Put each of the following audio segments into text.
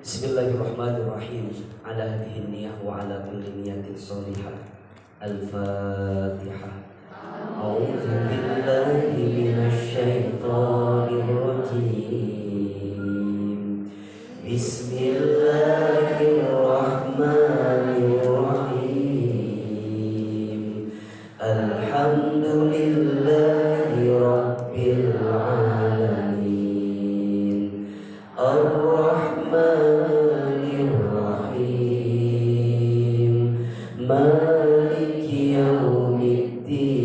Bismillahirrahmanirrahim. Ala hadhihi niyah wa ala kulli niyatin sholihah. Al-Fatihah. A'udzu billahi minasy syaithanir rajim. Bismillahirrahmanirrahim. Alhamdulillahi rabbil alamin. Ar-Rahmanir Rahim. Maliki yaumiddin.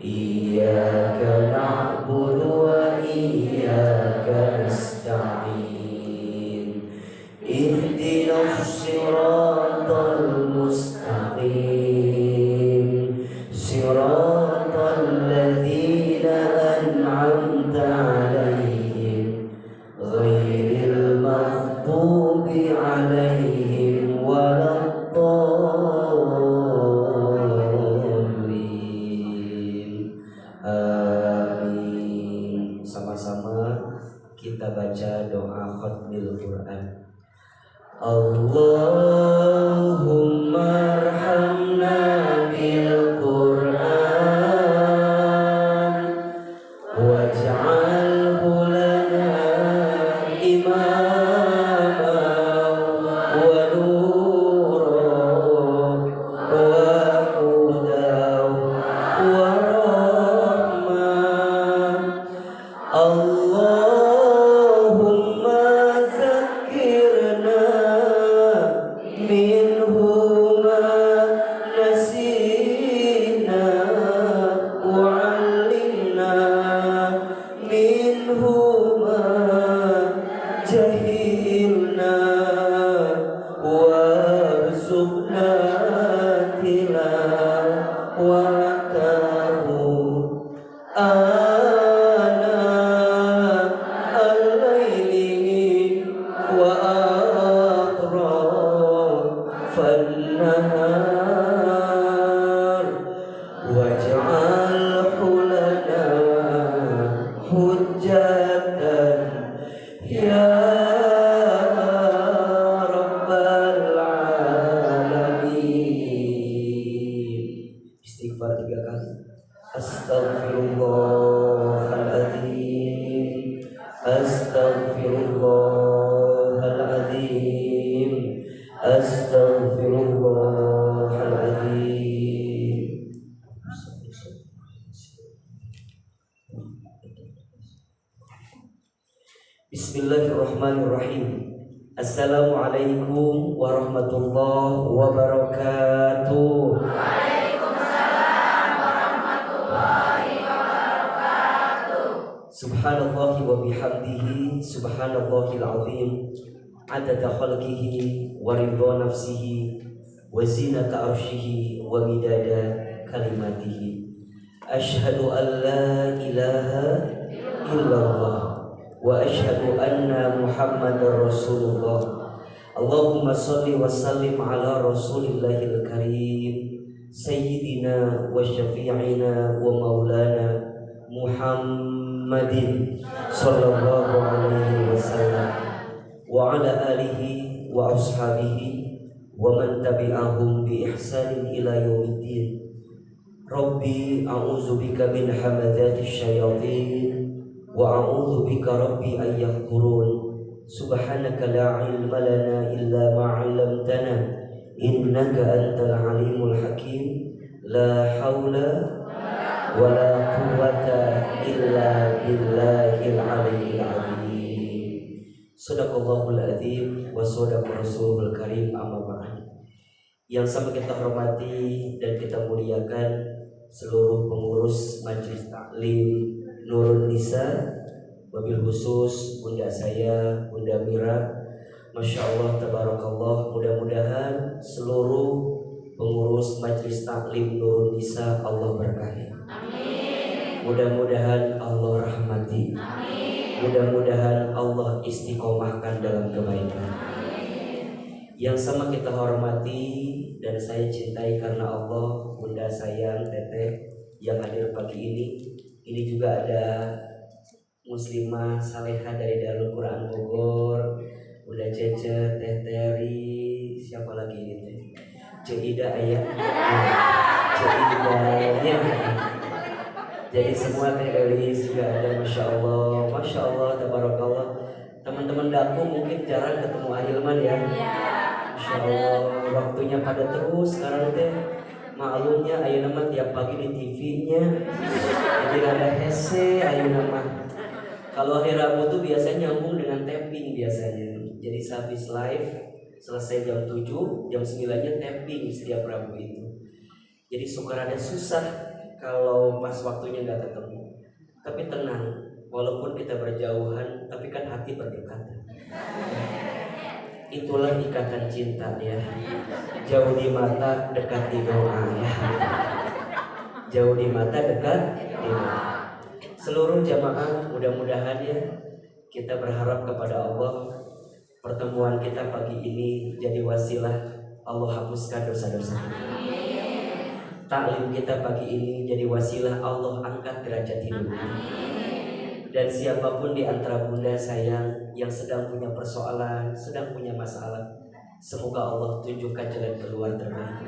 Iyyaka na'budu wa iyyaka nasta'in. Ihdinas siratal mustaqim. Siratal ladzina an'amta 'alaihim ghairil maghdubi 'alaihim waladdallin. Amin. Sama-sama kita baca doa khatmil Quran. Allahumma arhamna bil Quran waj'alhu lana imaman wa nuran wa hudan wa rahmah. Allahumma zakkirna minhu ma nasina wa 'allimna minhu ma jahilna warzuqna tilawatahu ana al-laili wa atrafan nahar waj'alhu lana hujjatan ya rabbal alamin. Istighfar 3 kali. Astaghfirullahaladzim. Astaghfirullahaladzim. Astaghfirullahaladzim. Bismillahirrahmanirrahim. Assalamualaikum warahmatullahi wabarakatuh. Subhanallahi wa bihamdihi, subhanallahil azim, adada khalqihi wa ridha nafsihi wa zinata arshihi wa midada kalimatihi. Ashhadu an la ilaha illallah wa ashhadu anna Muhammadar Rasulullah. Allahumma salli wa sallim ala Rasulillahil karim sayyidina wa syafi'ina wa maulana Muhammadin sallallahu alaihi wasallam wa ala alihi wa ashabihi wa man tabi'ahum bi ihsanin ila yaumiddin. Rabbi a'udzubika min hamadzatish syayatin wa a'udzubika rabbi an yahdurun. Subhanaka la ilma lana illa ma 'allamtana innaka antal alimul hakim. La haula wa la quwwata illa billahil aliyyil azim. Shadaqallahul azim wa shadaqa rasulul karim. Amma ba'd. Yang sama kita hormati dan kita muliakan seluruh pengurus Majelis Taklim Nurun Nisa, wabil khusus bunda saya, Bunda Mira. Masya Allah, tabarakallah. Mudah-mudahan seluruh pengurus Majelis Taklim Nurun Nisa Allah berkahi. Amin. Mudah-mudahan Allah rahmati. Amin. Mudah-mudahan Allah istiqomahkan dalam kebaikan. Amin. Yang sama kita hormati dan saya cintai karena Allah, Bunda sayang Teteh yang hadir pagi ini. Ini juga ada muslimah salehah dari Darul Quran Bogor, Bunda Cece, Teh Teri, siapa lagi ini teh? Ceida ayah, Ceidanya. Jadi semua Teh Elis juga ada, masya Allah, tabarakallah. Teman-teman daku mungkin jarang ketemu Ahilman ya. Masya Allah, waktunya pada terus sekarang teh. Maklumnya ayo nama tiap pagi di TV-nya. Jadi ada hese ayo nama. Kalau hari Rabu tuh biasanya nyambung dengan tapping biasanya. Jadi habis live selesai jam 7, jam 9-nya tapping setiap Rabu itu. Jadi suka rada susah kalau pas waktunya nggak ketemu. Tapi tenang, walaupun kita berjauhan, tapi kan hati berdekatan. Itulah ikatan cinta ya. Jauh di mata, dekat di doa ya. Jauh di mata, dekat di doa. Seluruh jamaah mudah-mudahan ya, kita berharap kepada Allah pertemuan kita pagi ini jadi wasilah Allah hapuskan dosa-dosa kita. Taklim kita pagi ini jadi wasilah Allah angkat derajat hidup kita. Dan siapapun di antara bunda sayang yang sedang punya persoalan, sedang punya masalah, semoga Allah tunjukkan jalan keluar terbaik.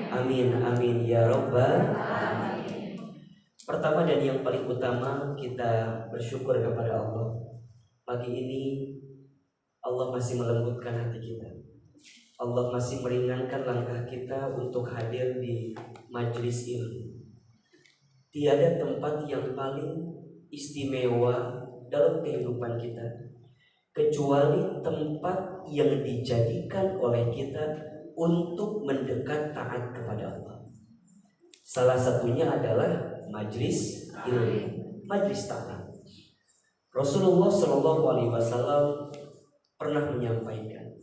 Amin, amin ya Rabbal alamin. Pertama dan yang paling utama, kita bersyukur kepada Allah. Pagi ini Allah masih melembutkan hati kita. Allah masih meringankan langkah kita untuk hadir di majelis ilmu. Tiada tempat yang paling istimewa dalam kehidupan kita kecuali tempat yang dijadikan oleh kita untuk mendekat taat kepada Allah. Salah satunya adalah majelis ilmu, majelis taklim. Rasulullah SAW pernah menyampaikan,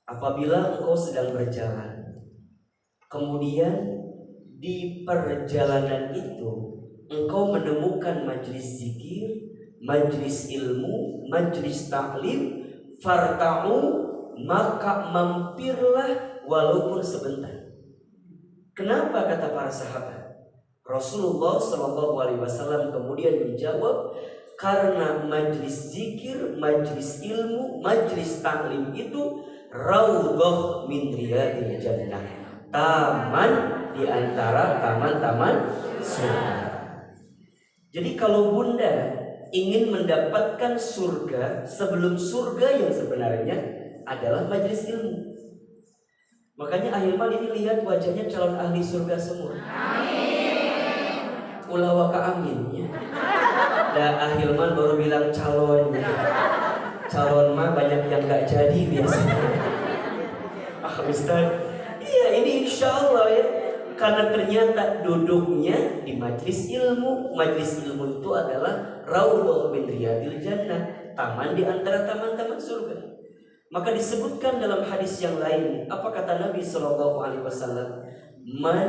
apabila engkau sedang berjalan, kemudian di perjalanan itu engkau menemukan majlis zikir, majlis ilmu, majlis taklim, farta'u, maka mampirlah walaupun sebentar. Kenapa kata para sahabat? Rasulullah SAW kemudian menjawab, karena majlis zikir, majlis ilmu, majlis taklim itu raudhah min riyadil jannah, taman di antara taman-taman surga. Jadi kalau bunda ingin mendapatkan surga, sebelum surga yang sebenarnya adalah majelis ilmu. Makanya Ahilman ini lihat wajahnya calon ahli surga semua. Amin. Ulawaka aminnya. Dan Ahilman baru bilang calonnya. Calon mah banyak yang gak jadi biasanya. Ustaz, iya ini insya Allah ya. Karena ternyata duduknya di majlis ilmu. Majlis ilmu itu adalah raudhah min riyadil jannah, taman di antara taman-taman surga. Maka disebutkan dalam hadis yang lain, apa kata Nabi SAW? Man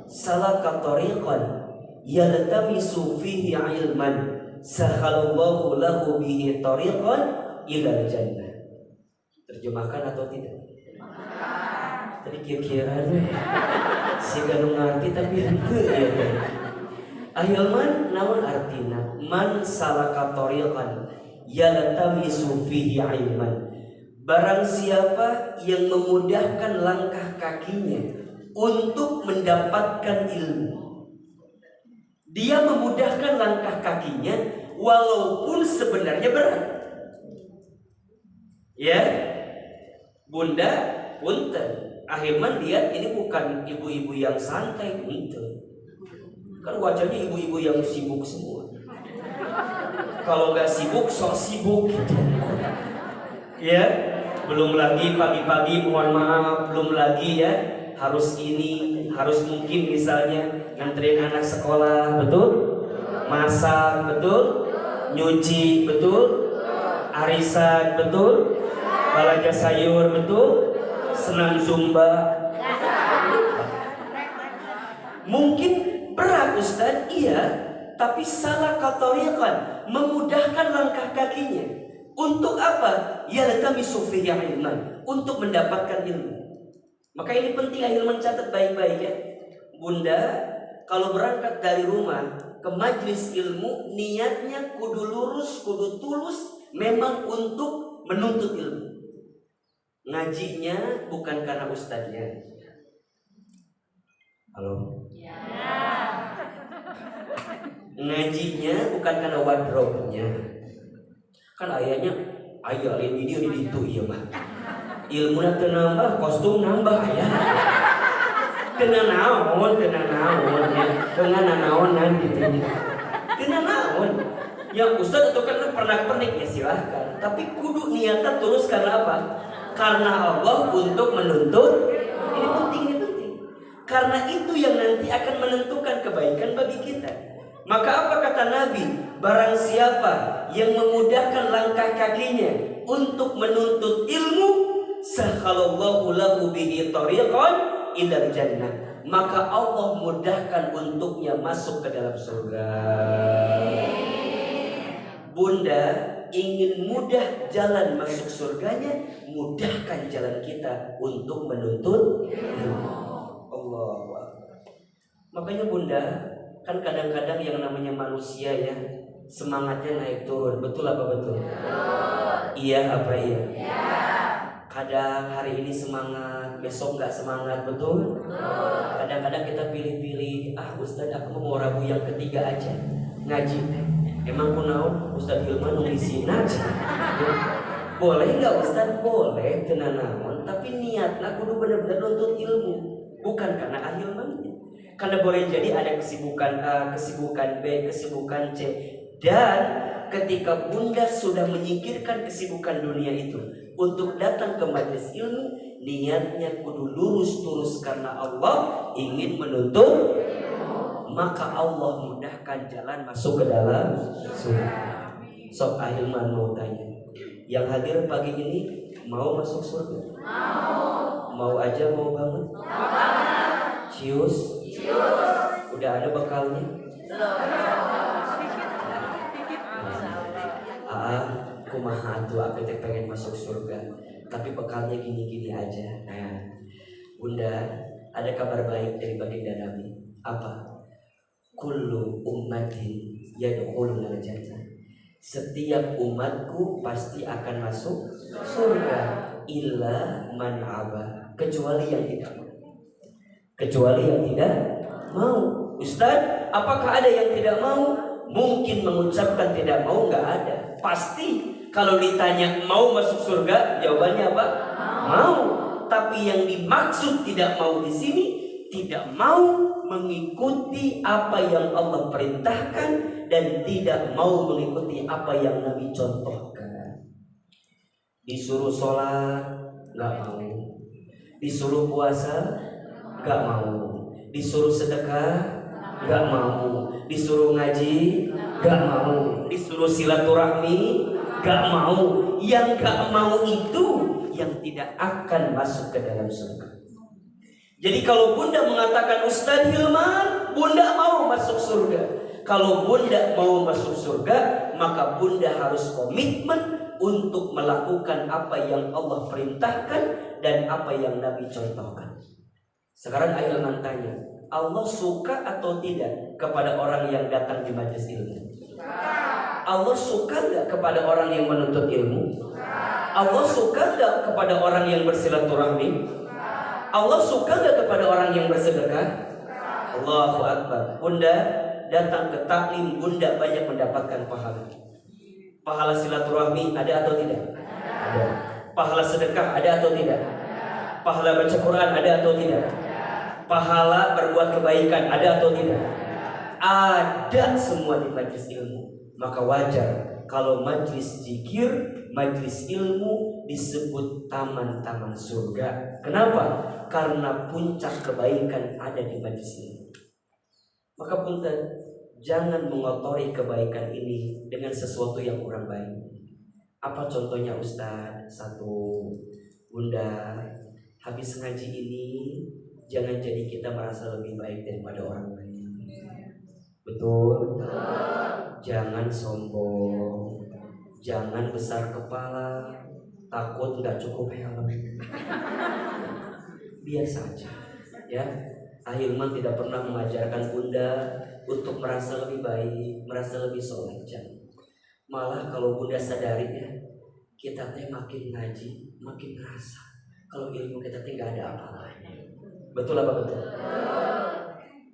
salaka tariqan yaltamisu fihi ilman, sahalallahu lahu bihi tariqan ilal jannah. Terjemahkan atau tidak? Tadi kira-kira si ganu ngerti tapi henteu ya teh. Ahilman naon artina? Man salaka tariqan yaltamisu fihi ilman. Barang siapa yang memudahkan langkah kakinya untuk mendapatkan ilmu. Dia memudahkan langkah kakinya walaupun sebenarnya berat. Ya, bunda, punten. Ahilman lihat ini bukan ibu-ibu yang santai, gitu. Kan wajahnya ibu-ibu yang sibuk semua. Kalau nggak sibuk, sok sibuk gitu. Ya, belum lagi pagi-pagi mohon maaf, belum lagi ya harus ini, harus mungkin misalnya nganterin anak sekolah, betul? Masak, betul? Nyuci, betul? Arisan, betul? Belanja sayur, betul? Senam zumba. Mungkin berat Ustaz, iya, tapi salah katorikan, memudahkan langkah kakinya. Untuk apa? Yaltamisu fihi ilman, untuk mendapatkan ilmu. Maka ini penting Ahilman catat baik-baik ya. Bunda, kalau berangkat dari rumah ke majelis ilmu, niatnya kudu lurus, kudu tulus, memang untuk menuntut ilmu. Ngajinya bukan karena ustadznya. Halo? Ya. Ngajinya bukan karena wardrobe-nya. Kan ayahnya, ayo lihat video di situ iya mah. Ilmu nanti nambah, kostum nambah ya. Kena naon ya. Dengan naonan gitu ya. Kena naon. Yang ustadz itu kan pernah pernik ya silahkan. Tapi kudu niatan tulus karena apa? Karena Allah untuk menuntut. Ini penting. Karena itu yang nanti akan menentukan kebaikan bagi kita. Maka apa kata Nabi? Barang siapa yang memudahkan langkah kakinya untuk menuntut ilmu, sahalallahu lahu bihi tariqan ilal jannah, maka Allah mudahkan untuknya masuk ke dalam surga. Bunda ingin mudah jalan masuk surganya, mudahkan jalan kita untuk menuntut ilmu. Allahu Akbar. Makanya Bunda, kan kadang-kadang yang namanya manusia ya, semangatnya naik turun. Betul apa betul? Iya apa iya? Kadang hari ini semangat, besok nggak semangat, betul? Kadang-kadang kita pilih-pilih, Ustadz aku mau rabu yang ketiga aja ngaji. Emang kunaon Ustadz Hilman nulisin aja. Boleh nggak Ustadz? Boleh, kena naon. Tapi niatnya kudu benar-benar nuntut ilmu, bukan karena ahilmannya. Karena boleh jadi ada kesibukan A, kesibukan B, kesibukan C. Dan ketika Bunda sudah menyingkirkan kesibukan dunia itu untuk datang ke majelis ilmu, niatnya kudu lurus tulus karena Allah ingin menuntut, maka Allah mudahkan jalan masuk ke dalam surga. Sok ahilman mau tanya, yang hadir pagi ini mau masuk surga? Mau aja, mau banget? Cius? Udah ada bekalnya? Kumaha tuh aku teh pengen masuk surga, tapi bekalnya gini-gini aja. Nah, Bunda, ada kabar baik dari baginda Nabi. Apa? Kullu ummatin yadkhuluna al-jannah. Setiap umatku pasti akan masuk surga, illa man aba, kecuali yang tidak mau. Kecuali yang tidak mau. Ustaz, apakah ada yang tidak mau? Mungkin mengucapkan tidak mau, nggak ada. Pasti kalau ditanya mau masuk surga, jawabannya apa? Mau. Tapi yang dimaksud tidak mau di sini, tidak mau mengikuti apa yang Allah perintahkan dan tidak mau mengikuti apa yang Nabi contohkan. Disuruh sholat, nggak mau. Disuruh puasa, nggak mau. Disuruh sedekah, nggak mau. Disuruh ngaji, nggak mau. Disuruh silaturahmi, nggak mau. Yang nggak mau itu yang tidak akan masuk ke dalam surga. Jadi kalau Bunda mengatakan Ustadz Hilman, Bunda mau masuk surga. Kalau Bunda mau masuk surga, maka Bunda harus komitmen untuk melakukan apa yang Allah perintahkan dan apa yang Nabi contohkan. Sekarang Hilman tanya, Allah suka atau tidak kepada orang yang datang di majelis ilmu? Allah suka nggak kepada orang yang menuntut ilmu? Allah suka nggak kepada orang yang bersilaturahmi? Allah suka nggak kepada orang yang bersedekah? Allahu Akbar. Bunda datang ke taklim, Bunda banyak mendapatkan pahala. Pahala silaturahmi ada atau tidak? Ada. Pahala sedekah ada atau tidak? Pahala baca Quran ada atau tidak? Pahala berbuat kebaikan ada atau tidak? Ada semua di majelis ilmu. Maka wajar kalau majelis zikir, majelis ilmu disebut taman-taman surga. Kenapa? Karena puncak kebaikan ada di majelis ilmu. Maka punten, jangan mengotori kebaikan ini dengan sesuatu yang kurang baik. Apa contohnya Ustaz? Satu, Bunda, habis ngaji ini jangan jadi kita merasa lebih baik daripada orang lain. Betul? Jangan sombong, jangan besar kepala, takut nggak cukup helm. Biasa aja, ya. Ahilman tidak pernah mengajarkan Bunda untuk merasa lebih baik, merasa lebih soleh. Malah kalau Bunda sadari ya, kita teh makin ngaji, makin ngerasa kalau ilmu kita teh nggak ada apa-apanya. Betul apa betul?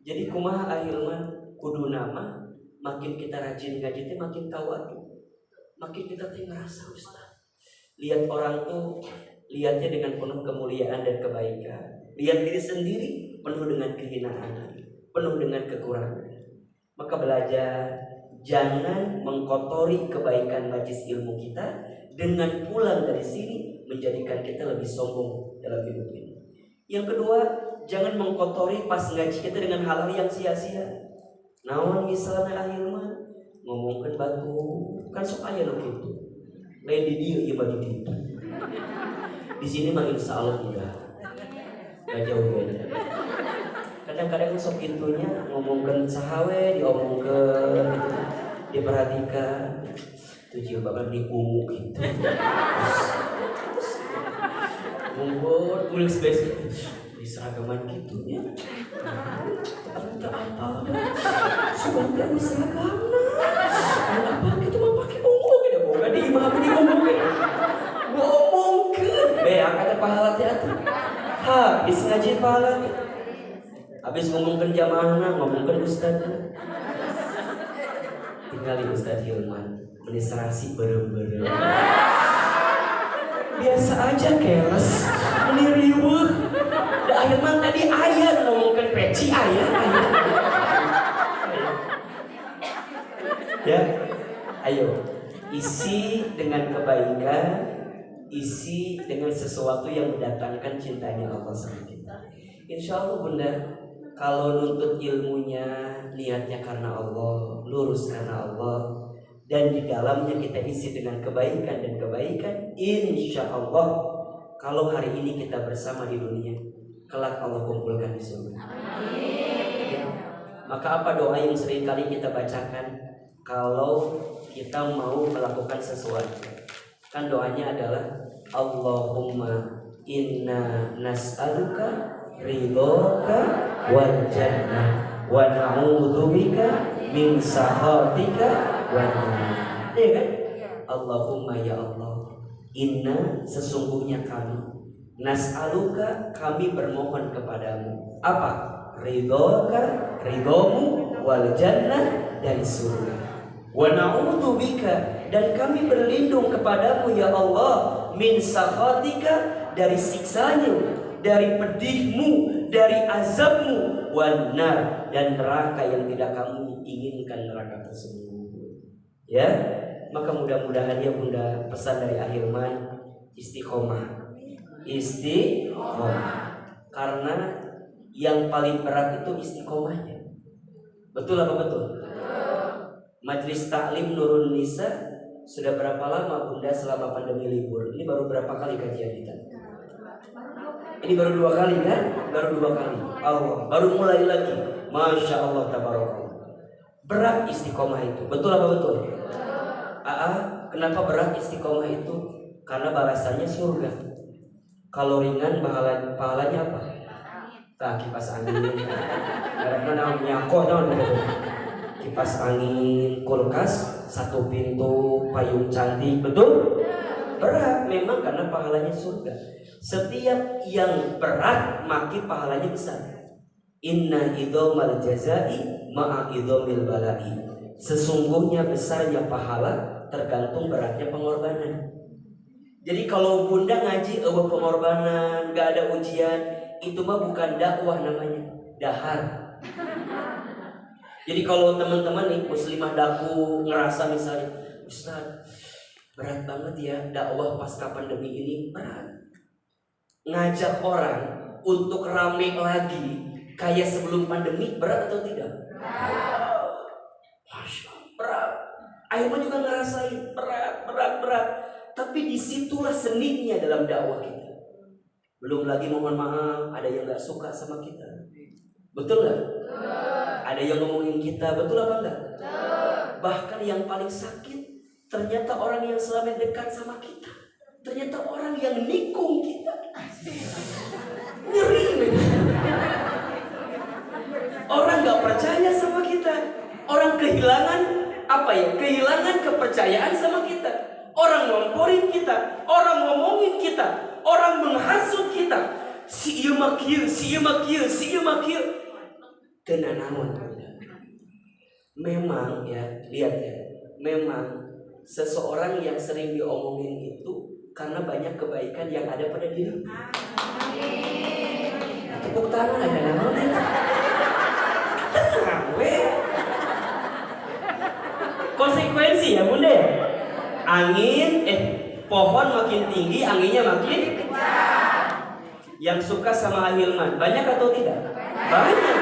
Jadi kumaha ahilman kudu nama, makin kita rajin ngaji teh makin tawadu, makin kita teh ngerasa Ustaz. Lihat orang tuh lihatnya dengan penuh kemuliaan dan kebaikan. Lihat diri sendiri penuh dengan kehinaan, penuh dengan kekurangan. Maka belajar, jangan mengkotori kebaikan majlis ilmu kita dengan pulang dari sini menjadikan kita lebih sombong dalam hidup ini. Yang kedua, jangan mengkotori pas ngaji kita dengan hal-hal yang sia-sia. Naon misalnya ahilman ngomongkan batu kan sok aya nu kitu. Lain di dieu ieu batu ditu. Di sini mah insya Allah tidak. Gak jauh beda. Kadang-kadang sok itunya ngomongkan sahawe, diomongkan gitu, diperhatikan. Tujuh bakal diungu gitu. Mungkin tulis basic di seragaman gitu ya. Ada apa? Sudah di seragaman. Apa gitu mah pakai ungu gitu. Bukan di imam diomongin. Ngomongkan. Angkat pahala teh atuh. Habis ngaji pahala. Habis ngomongkan jamaahna, ngomongkan ustadzna. Tinggali Ustadz Hilman administrasi berem-berem. Biasa aja keles, ini riuh. Da Hilman tadi ayah ngomongkan peci ayah. Ya, ayo isi dengan kebaikan, isi dengan sesuatu yang mendatangkan cintanya Allah sama kita. Insya Allah Bunda, kalau nuntut ilmunya niatnya karena Allah, lurus karena Allah, dan di dalamnya kita isi dengan kebaikan dan kebaikan, insya Allah kalau hari ini kita bersama di dunia, kelak Allah kumpulkan di surga. Ya. Maka apa doa yang sering kali kita bacakan kalau kita mau melakukan sesuatu? Kan doanya adalah Allahumma inna nas'aluka ridhoka wal jannah wa na'udzubika min sakhatika wan nar. Ya kan? Allahumma ya Allah, inna sesungguhnya kami, nas'aluka kami bermohon kepadamu. Apa? Ridhoka, ridhomu, wal jannah, dan surga. Wa na'udzubika, dan kami berlindung kepadamu ya Allah, min sakhatika, dari siksamu, dari pedihmu, dari azabmu, wan nar, dan neraka yang tidak kamu inginkan, neraka tersebut. Ya, maka mudah-mudahan ya Bunda, pesan dari Ahilman, istiqomah. Istiqomah. Karena yang paling berat itu istiqomahnya. Betul apa betul? Majelis Taklim Nurun Nisa sudah berapa lama Bunda selama pandemi libur? Ini baru berapa kali kajian kita? Ini baru 2 kali kan? Baru 2 kali. Allah, baru mulai lagi. Masya Allah tabarakallah. Berat istiqomah itu. Betul apa betul? Kenapa berat istiqomah itu? Karena balasannya surga. Kalau ringan pahalanya apa? Kipas angin. Karena nyakok kipas angin, kulkas, 1 pintu, payung cantik. Betul? Berat memang karena pahalanya surga. Setiap yang berat makin pahalanya besar. Inna idhomal jazai ma'a idhomil balai. Sesungguhnya besarnya pahala tergantung beratnya pengorbanan. Jadi kalau Bunda ngaji pengorbanan, gak ada ujian, itu mah bukan dakwah namanya, dahar. Jadi kalau teman-teman nih muslimah daku ngerasa misalnya, Ustaz berat banget ya dakwah pasca pandemi ini, berat. Ngajak orang untuk rame lagi kayak sebelum pandemi, berat atau tidak? Masya Allah, berat. Akhirnya juga ngerasain berat. Tapi disitulah seninya dalam dakwah kita. Belum lagi mohon maaf, ada yang gak suka sama kita. Betul gak? Ada yang ngomongin kita, betul apa enggak? Bahkan yang paling sakit, ternyata orang yang selama dekat sama kita, ternyata orang yang nikung kita. Ngeri. Orang nggak percaya sama kita. Orang kehilangan apa ya? Kehilangan kepercayaan sama kita. Orang ngomporin kita, orang ngomongin kita, orang menghasut kita. Si ieu mah kieu, si ieu mah kieu, si ieu mah kieu. Teu nanaon. Memang ya, lihat ya. Memang seseorang yang sering diomongin itu karena banyak kebaikan yang ada pada diri. Tepuk tangan ada nanaon. Tenang we. Konsekuensi ya bunda. Angin, pohon makin tinggi, anginnya makin kencang. Yang suka sama Ahilman banyak atau tidak? Banyak.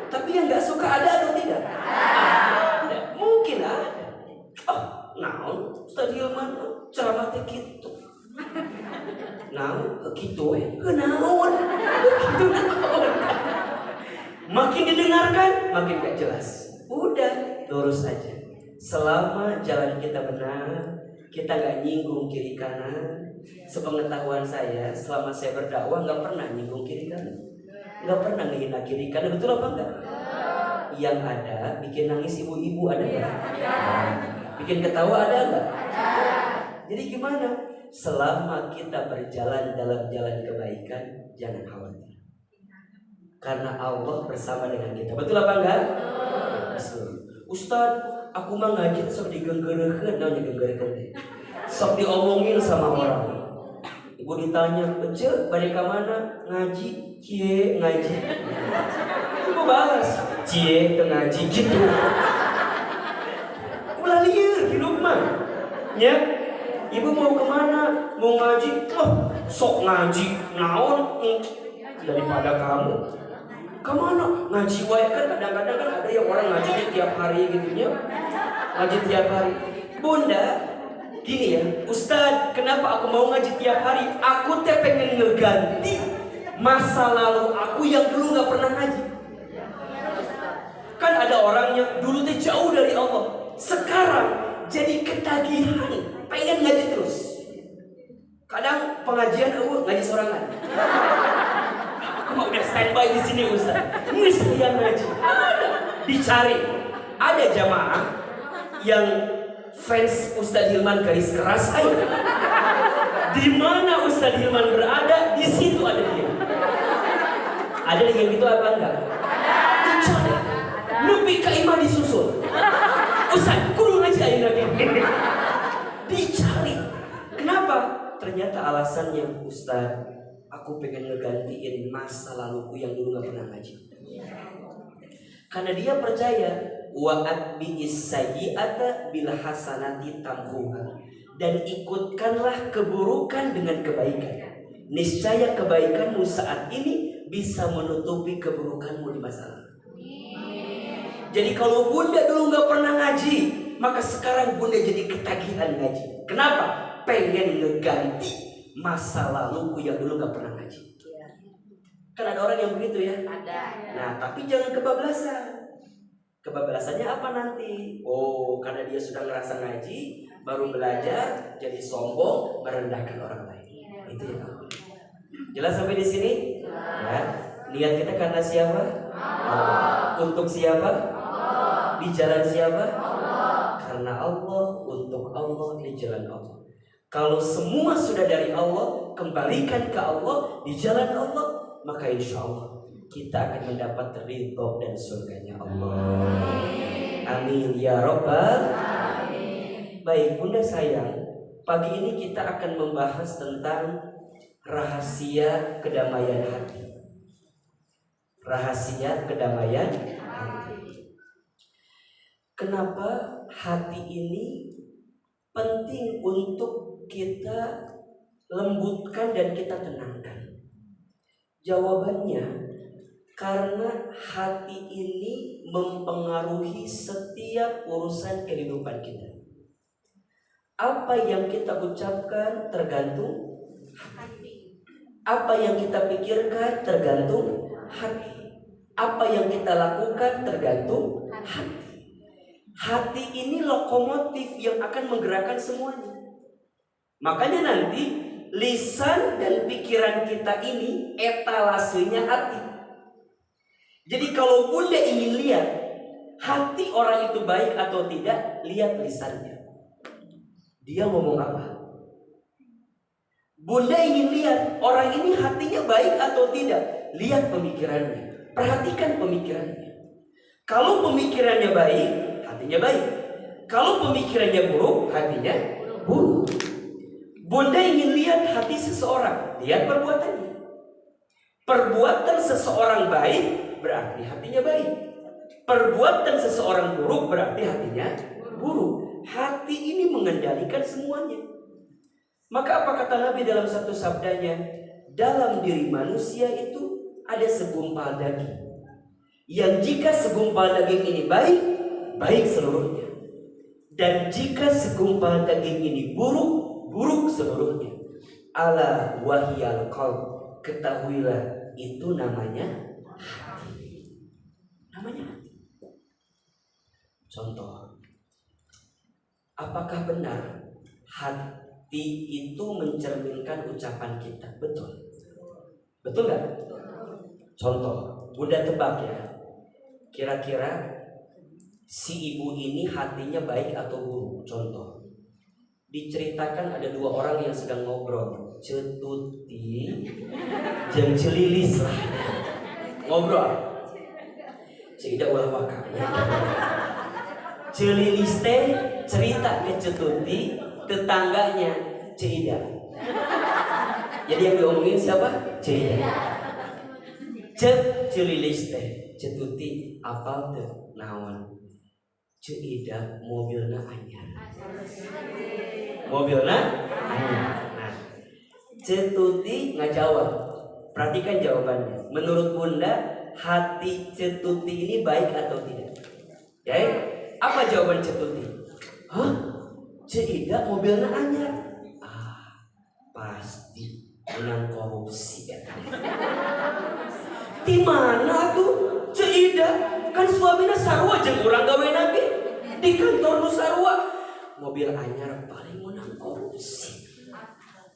Tapi yang nggak suka ada atau tidak? Ada. Mungkin ada. Oh, naon Ustaz Hilman ceramah teh kitu. Naon kitu we? Naon? Kitu naon? Makin didengarkan, makin gak jelas. Udah, lurus aja. Selama jalan kita benar, kita gak nyinggung kiri kanan. Sepengetahuan saya, selama saya berdakwah gak pernah nyinggung kiri kanan, gak pernah menghina kiri kanan. Betul apa enggak? Yang ada bikin nangis ibu-ibu ada nggak? Bikin ketawa ada nggak? Jadi gimana? Selama kita berjalan dalam jalan kebaikan, jangan khawatir. Karena Allah bersama dengan kita. Betul apa enggak? Ustaz, aku mah ngaji sok digenggerekeun, naon digenggerekeun teh. Sok diomongin sama orang. Ibu ditanya, "Ece, bade ka mana?" "Ngaji." "Cie, ngaji." Ibu balas, "Cie, teu ngaji." Gitu. Ulah lieur hidup mah. Ya. Ibu mau kemana? Mau ngaji. Oh, sok ngaji. Naon? Daripada kamu. Kemana? Ngaji wae kan kadang-kadang kan ada yang orang ngajinya tiap hari gitu ya. Ngaji tiap hari. Bunda, gini ya, Ustaz, kenapa aku mau ngaji tiap hari? Aku teh pengen ngeganti masa lalu aku yang dulu gak pernah ngaji. Kan ada orangnya dulu teh jauh dari Allah, sekarang jadi ketagihan, pengen ngaji terus. Kadang pengajian aku ngaji sorangan. Aku mau udah standby di sini Ustaz. Mesti yang ngaji. Ada dicari. Ada jamaah yang fans Ustaz Hilman garis keras ayo. Di mana Ustaz Hilman berada, di situ ada dia. Ada yang gitu apa enggak? Dicari. Nepi ka imah disusul. Ustaz, kudu ngaji ayeuna ge. Dicari. Kenapa? Ternyata alasannya, Ustaz, aku pengen ngegantiin masa laluku yang dulu gak pernah ngaji. Karena dia percaya wa atbi'is sayyi'ata bil hasanati tamhuha, dan ikutkanlah keburukan dengan kebaikan. Niscaya kebaikanmu saat ini bisa menutupi keburukanmu di masa lalu. Jadi kalau bunda dulu gak pernah ngaji, maka sekarang bunda jadi ketagihan ngaji. Kenapa? Pengen ngeganti masa laluku yang dulu gak pernah ngaji. Kan ada orang yang begitu ya. Ada. Nah, tapi jangan kebablasan. Kebablasannya apa nanti? Oh, karena dia sudah ngerasa ngaji, baru belajar, jadi sombong, merendahkan orang lain. Itu ya. Jelas sampai di sini? Ya. Niat kita karena siapa? Allah. Untuk siapa? Allah. Di jalan siapa? Allah. Karena Allah, untuk Allah, di jalan Allah. Kalau semua sudah dari Allah, kembalikan ke Allah, di jalan Allah, maka insya Allah kita akan mendapat ridho dan surganya Allah. Amin ya Rabbal Alamin. Baik bunda sayang, pagi ini kita akan membahas tentang rahasia kedamaian hati. Rahasia kedamaian hati. Kenapa hati ini penting untuk kita lembutkan dan kita tenangkan? Jawabannya, karena hati ini mempengaruhi setiap urusan kehidupan kita. Apa yang kita ucapkan tergantung hati. Apa yang kita pikirkan tergantung hati. Apa yang kita lakukan tergantung hati. Hati ini lokomotif yang akan menggerakkan semuanya. Makanya nanti lisan dan pikiran kita ini etalasenya hati. Jadi kalau bunda ingin lihat hati orang itu baik atau tidak, lihat lisannya. Dia ngomong apa? Bunda ingin lihat orang ini hatinya baik atau tidak, lihat pemikirannya. Perhatikan pemikirannya. Kalau pemikirannya baik, hatinya baik. Kalau pemikirannya buruk, hatinya buruk. Bunda ingin lihat hati seseorang, lihat perbuatannya. Perbuatan seseorang baik berarti hatinya baik. Perbuatan seseorang buruk berarti hatinya buruk. Hati ini mengendalikan semuanya. Maka apa kata Nabi dalam satu sabdanya? Dalam diri manusia itu ada segumpal daging, yang jika segumpal daging ini baik, baik seluruhnya. Dan jika segumpal daging ini buruk, buruk seluruhnya. Ala wahiyal qalb, ketahuilah itu namanya hati. Namanya hati. Contoh, apakah benar hati itu mencerminkan ucapan kita? Betul. Betul nggak? Contoh, Bunda tebak ya. Kira-kira si ibu ini hatinya baik atau buruk? Contoh, diceritakan ada dua orang yang sedang ngobrol, cetuti jeung celilis lah. Ngobrol. Cida ulah waka. Celilis teh cerita ke cetuti tetangganya Cida. Jadi yang diomongin siapa? Cida. Cek celilis teh cetuti apal teu naon? Cida mobilna anyar. Mobilna anyar. Nah, cetuti ngajawab. Perhatikan jawabannya. Menurut Bunda, hati cetuti ini baik atau tidak? Ya, apa jawaban cetuti? Hah? Cida mobilna anyar. Pasti menang korupsi ya. Di mana tuh Cida? Kan suaminya sarua jeung urang gawe nage di kantor nu sarua. Mobil anyar paling menang korupsi.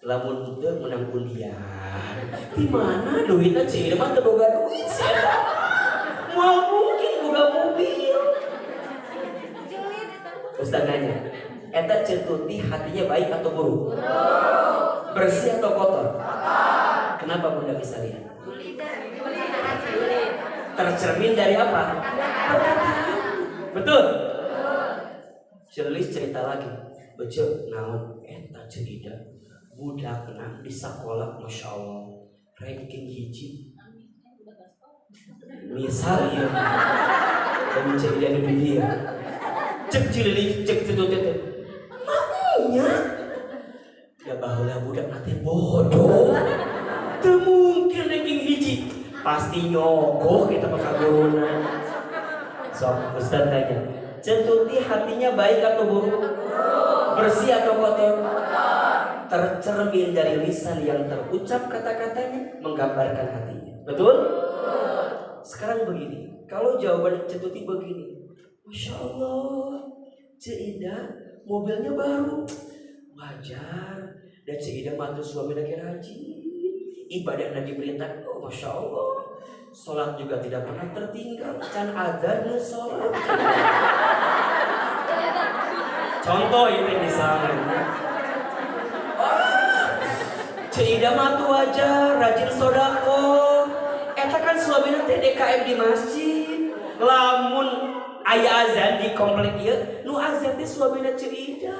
Lamun teu menang undian. Di mana duitnya Cida mah teu boga duit sia. Moal mungkin boga mobil. Ustaz nanya, eta cetuti hatinya baik atau buruk? Bersih atau kotor? Kenapa Bunda bisa lihat? Tercermin dari apa? Betul? Celilis cerita lagi. Beceu naon eta Cida budakna di sekolah Masya Allah ranking hiji. Misal ya kamu Cida di dunia. Cek Celilis cek cetuti teh. Makanya ya baheula budak nanti bodoh. Teu mungkin ranking hiji. Pasti nyogoh kita bakal guruna. Sok Ustaz tanya, cetuti hatinya baik atau buruk? Bersih atau kotor? Tercermin dari lisan yang terucap kata-katanya menggambarkan hatinya. Betul? Sekarang begini, kalau jawaban cetuti begini, Masya Allah, Cida mobilnya baru, wajar. Dan Cida mantu suami lagi rajin, ibadah lagi perintah, oh Masya Allah. Sholat juga tidak pernah tertinggal, can adzan nu sholat. Contoh itu misalnya, Cida mah tuh wajar, rajin sodako. Eta kan suaminya TDKM di masjid. Lamun aya azan di komplek ieu, nu azan teh suaminya Cida.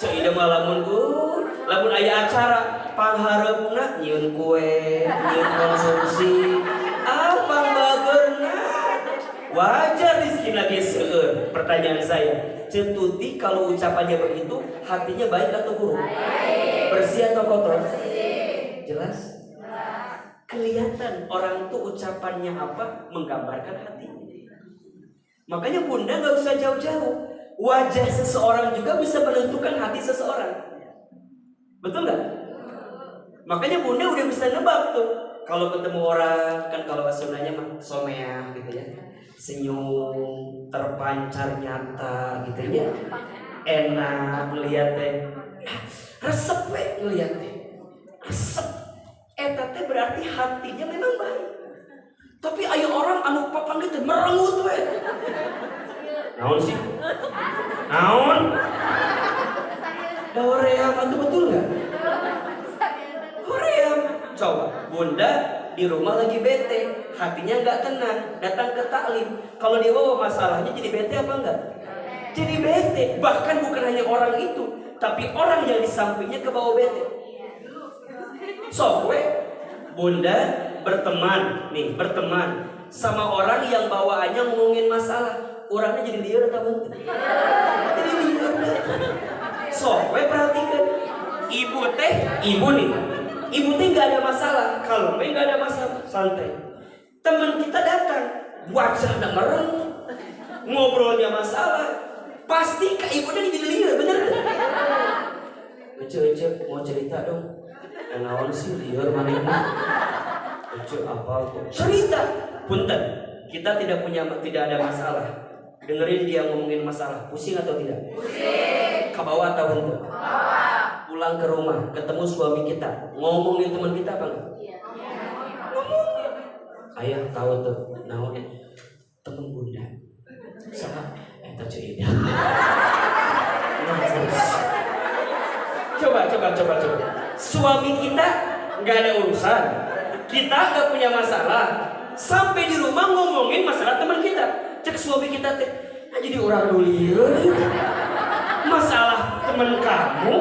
Cida mah lamun aya acara panghareupna nyieun kue, nyieun konsumsi. Apa bagerna? Wajar rizki lagi seueur. Pertanyaan saya, cetuti kalau ucapannya begitu, hatinya baik atau buruk? Bersih atau kotor? Jelas? Kelihatan orang tuh ucapannya apa menggambarkan hati. Makanya Bunda gak usah jauh-jauh. Wajah seseorang juga bisa menentukan hati seseorang. Betul gak? Makanya Bunda udah bisa nebak tuh. Kalau ketemu orang, kan kalau Sundanya mah someah gitu ya, senyum, terpancar nyata gitu ya, enak ngeliatnya, resep we ngeliatnya, resep. Eta teh berarti hatinya memang baik. Tapi aya orang anu papanggih teh merengut we. Naon sih? Naon? Da hoream atuh betul enggak? Hoream. Coba, Bunda di rumah lagi bete, hatinya enggak tenang, datang ke taklim. Kalau dia bawa masalahnya jadi bete apa enggak? Jadi bete. Bahkan bukan hanya orang itu, tapi orang yang di sampingnya kebawa bete. So, Bunda berteman sama orang yang bawaannya ngomongin masalah, orangnya jadi liar atau bentuk? Jadi liar. So, perhatikan, ibu teh nggak ada masalah, kalau nggak ada masalah, santai. Teman kita datang, wajahnya merem, ngobrolnya masalah, pasti ke ibu teh jadi liar, bener? Ece mau cerita dong. Naon sih liar mana ini? Ece apa tuh? Cerita. Punten, kita tidak ada masalah. Dengerin dia ngomongin masalah, pusing atau tidak? Pusing. Ke bawah atau henteu? Pulang ke rumah, ketemu suami kita, ngomongin teman kita apa enggak? Iya. Ngomongin. Ayah tahu tuh, naon temen Bunda. Sama eta cerita. Coba. Suami kita nggak ada urusan, kita nggak punya masalah, sampai di rumah ngomongin masalah teman kita. Cek suami kita teh, jadi orang dulu. Masalah teman kamu,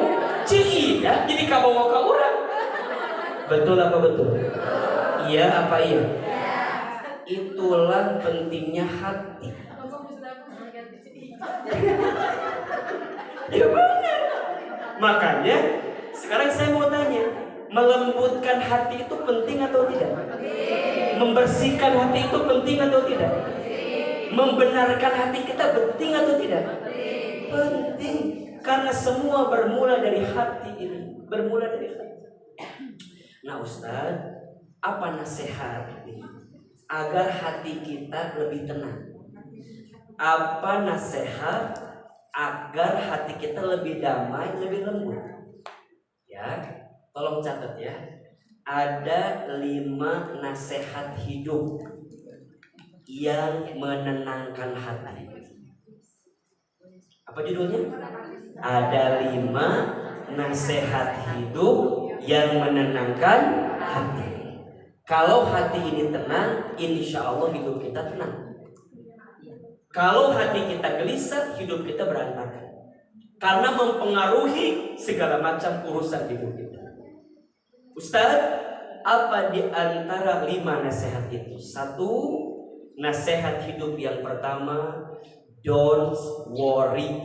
Ida jadi kabawa ke orang. Betul apa betul? Iya apa iya? Itulah pentingnya hati. Ya benar. Makanya sekarang saya mau tanya, melembutkan hati itu penting atau tidak? Membersihkan hati itu penting atau tidak? Membenarkan hati kita penting atau tidak? Penting, karena semua bermula dari hati ini, bermula dari hati. Nah Ustaz, apa nasihat agar hati kita lebih tenang? Apa nasihat agar hati kita lebih damai, lebih lembut? Ya, tolong catat ya. Ada 5 nasihat hidup yang menenangkan hati. Apa judulnya? Ada 5 nasihat hidup yang menenangkan hati. Kalau hati ini tenang, insya Allah hidup kita tenang. Kalau hati kita gelisah, hidup kita berantakan. Karena mempengaruhi segala macam urusan hidup kita. Ustaz, apa di antara 5 nasihat itu? 1, nasihat hidup yang pertama, don't worry.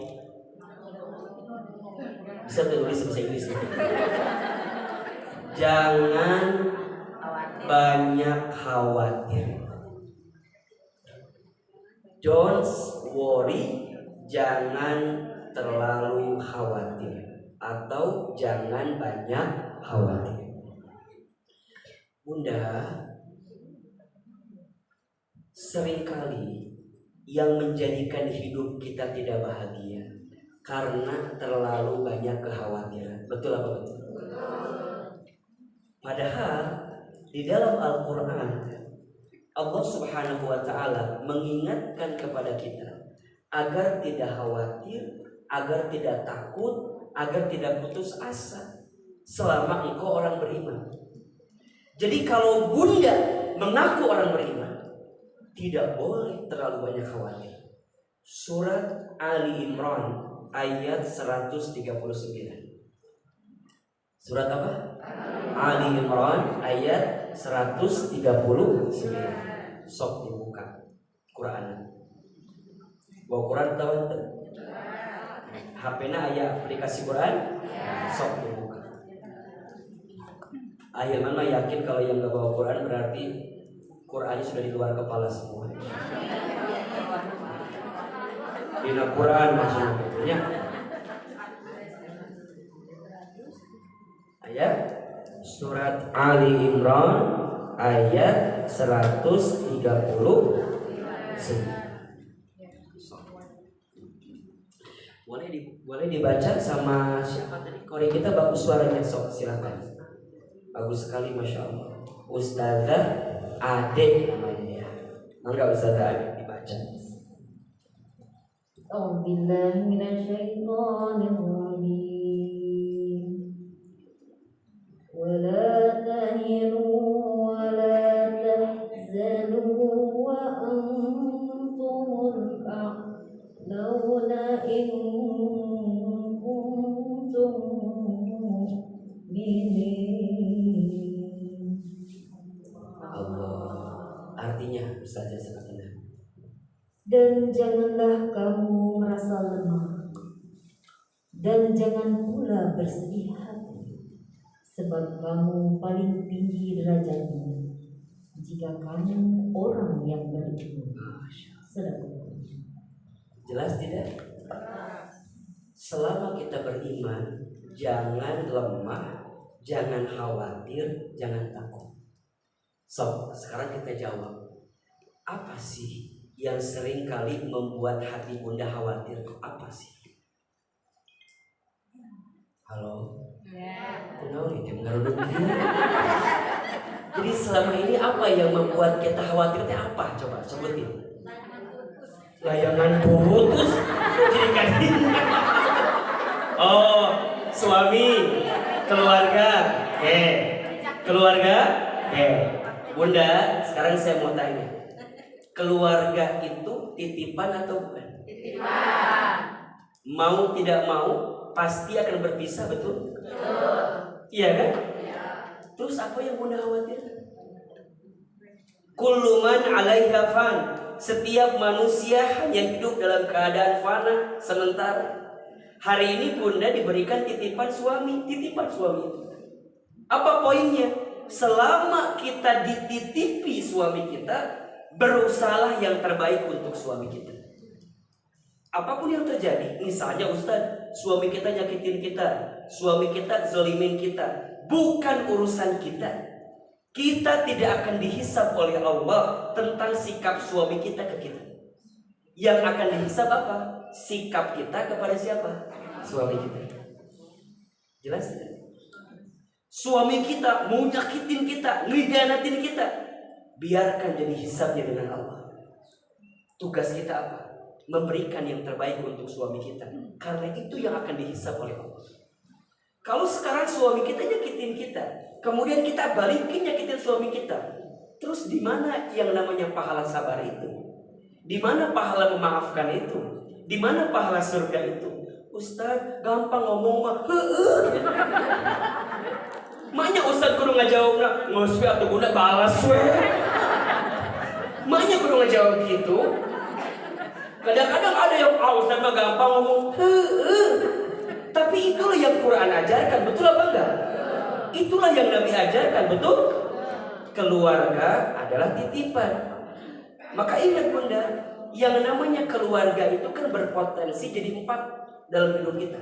Bisa tulis bahasa Inggris. Jangan banyak khawatir. Don't worry, jangan terlalu khawatir, atau jangan banyak khawatir. Bunda, seringkali yang menjadikan hidup kita tidak bahagia karena terlalu banyak kekhawatiran. Betul apa betul? Padahal di dalam Al-Quran Allah Subhanahu wa Ta'ala mengingatkan kepada kita agar tidak khawatir, agar tidak takut, agar tidak putus asa selama engkau orang beriman. Jadi kalau Bunda mengaku orang beriman, tidak boleh terlalu banyak khawatir. Surat Ali Imran ayat 139. Surat apa? Ali Imran ayat 139. Sok dibuka Quran. Bawa Quran tahu ente? HP-na aya aplikasi Quran? Sok dibuka. Ayat mana yakin kalau yang gak bawa Quran berarti Qurannya sudah di luar kepala semua. Dina Quran maksudnya. Ayat surat Ali Imran ayat 139. Boleh dibaca sama siapa tadi? Kori kita bagus suaranya, sok silakan. Bagus sekali, masya Allah. Ustazah Ade namanya. Mangga Ustaz dibaca. A'udzubillahi minasyaitonir rajim. Wala tahinu wala tahzanu wa antumul a'launa in kuntum mu'minin. Allah. Artinya Ustaz sangat benar. Dan janganlah kamu merasa lemah, dan jangan pula bersedih hati, sebab kamu paling tinggi derajatnya jika kamu orang yang berilmu. Sedekah. Jelas tidak? Selama kita beriman, jangan lemah, jangan khawatir, jangan takut. So, sekarang kita jawab. Apa sih yang sering kali membuat hati Bunda khawatir? Apa sih? Halo? Kenal nih, Jadi selama ini apa yang membuat kita khawatir? Apa? Coba sebutin. Layangan putus. Jadi kan? Oh, suami, keluarga, keluarga, Bunda, sekarang saya mau tanya. Keluarga itu titipan atau bukan? Titipan. Mau tidak mau pasti akan berpisah, betul? Betul. Iya kan? Iya. Terus apa yang Bunda khawatir? Kullu man 'alaiha fan. Setiap manusia hanya hidup dalam keadaan fana sementara. Hari ini Bunda diberikan titipan suami itu. Apa poinnya? Selama kita dititipi suami kita, berusahalah yang terbaik untuk suami kita. Apapun yang terjadi, misalnya Ustaz, suami kita nyakitin kita, suami kita zalimin kita, bukan urusan kita. Kita tidak akan dihisab oleh Allah tentang sikap suami kita ke kita. Yang akan dihisab apa? Sikap kita kepada siapa? Suami kita. Jelas tidak? Suami kita mau nyakitin kita, nghianatin kita, biarkan jadi hisabnya dengan Allah. Tugas kita apa? Memberikan yang terbaik untuk suami kita. Karena itu yang akan dihisab oleh Allah. Kalau sekarang suami kita nyakitin kita, kemudian kita balikin nyakitin suami kita, terus di mana yang namanya pahala sabar itu? Di mana pahala memaafkan itu? Di mana pahala surga itu? Ustaz, gampang ngomong mah. Maknya Ustaz kudu ngajawabna, ngoswe atau guna balas we. Maknya kudu ngajawab gitu. Kadang-kadang ada yang Ustaz mah gampang ngomong. Tapi itulah yang Quran ajarkan, betul apa enggak? Itulah yang Nabi ajarkan, betul? Keluarga adalah titipan. Maka ingat Bunda, yang namanya keluarga itu kan berpotensi jadi 4 dalam hidup kita.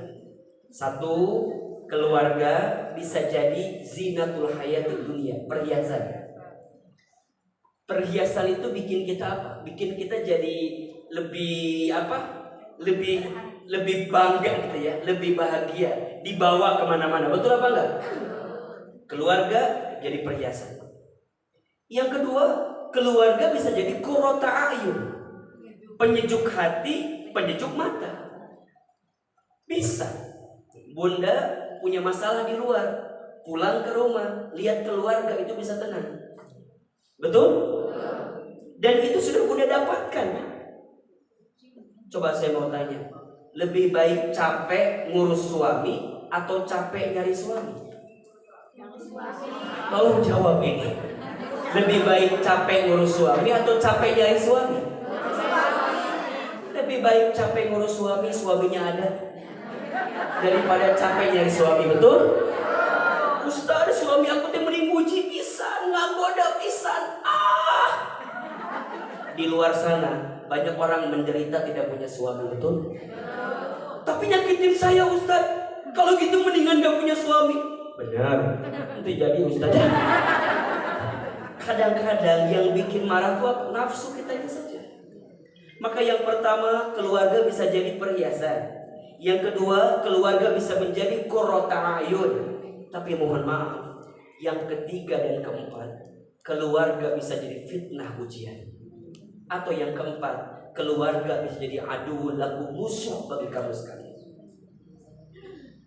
1, keluarga bisa jadi zinatul hayatid dunia, perhiasan. Perhiasan itu bikin kita apa? Bikin kita jadi lebih lebih bangga gitu ya, lebih bahagia, dibawa kemana-mana. Betul apa enggak? Keluarga jadi perhiasan. Yang kedua, keluarga bisa jadi qurrata a'yun, penyejuk hati, penyejuk mata. Bisa. Bunda punya masalah di luar, pulang ke rumah, lihat keluarga itu bisa tenang. Betul? Dan itu sudah Bunda dapatkan. Coba saya mau tanya, lebih baik capek ngurus suami atau capek nyari suami? Tolong jawab ini. Lebih baik capek ngurus suami atau capek nyari suami? Lebih baik capek ngurus suami, suaminya ada, daripada capek nyari suami, betul? Ustaz, suami aku teh mending muji pisan, ngagoda pisan. Di luar sana banyak orang menderita tidak punya suami, betul? Tapi nyakitin saya Ustaz. Kalau gitu mendingan gak punya suami. Benar. Itu jadi Ustaz. Kadang-kadang yang bikin marah tuh nafsu kita itu saja. Maka yang pertama, keluarga bisa jadi perhiasan. Yang kedua, keluarga bisa menjadi qurrata a'yun. Tapi mohon maaf, yang ketiga dan keempat, keluarga bisa jadi fitnah ujian. Atau yang keempat, keluarga bisa jadi adu laku, musuh bagi kamu sekalian.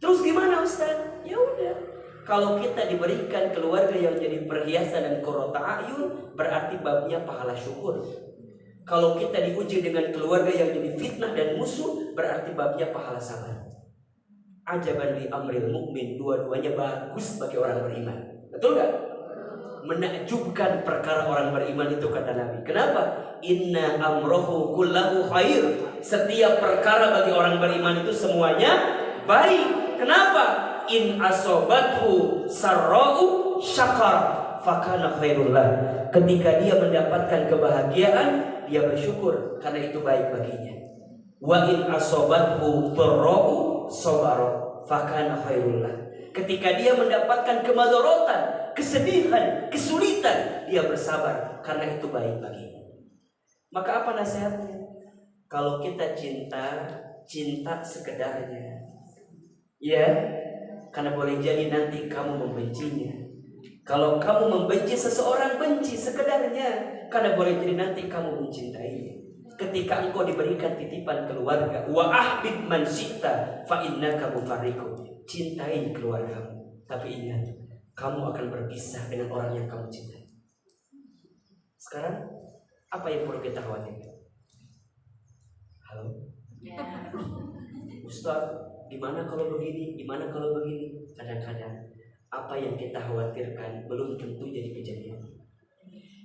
Terus gimana Ustaz? Ya udah, kalau kita diberikan keluarga yang jadi perhiasan dan qurrata a'yun, berarti babnya pahala syukur. Kalau kita diuji dengan keluarga yang jadi fitnah dan musuh, berarti babnya pahala sabar. Ajaban li amril mukmin, dua-duanya bagus bagi orang beriman. Betul gak? Menakjubkan perkara orang beriman itu, kata Nabi. Kenapa? Inna amrohu kullahu khair. Setiap perkara bagi orang beriman itu semuanya baik. Kenapa? In asobathu sarra'u syakar fakana khairullah. Ketika dia mendapatkan kebahagiaan, dia bersyukur karena itu baik baginya. Wa in asobathu dharra'u sabara fakana khairullah. Ketika dia mendapatkan kemadharatan, kesedihan, kesulitan, dia bersabar karena itu baik baginya. Maka apa nasihatnya? Kalau kita cinta, cinta sekedarnya. Ya, karena boleh jadi nanti kamu membencinya. Kalau kamu membenci seseorang, benci sekedarnya, karena boleh jadi nanti kamu mencintainya. Ketika engkau diberikan titipan keluarga, wa ahbib man syi'ta fa innaka mufarriqu. Cintai keluargamu, tapi ingat, kamu akan berpisah dengan orang yang kamu cintai. Sekarang apa yang perlu kita khawatirkan? Halo? Ya. Ustaz, gimana kalau begini? Gimana kalau begini? Kadang-kadang apa yang kita khawatirkan belum tentu jadi kejadian.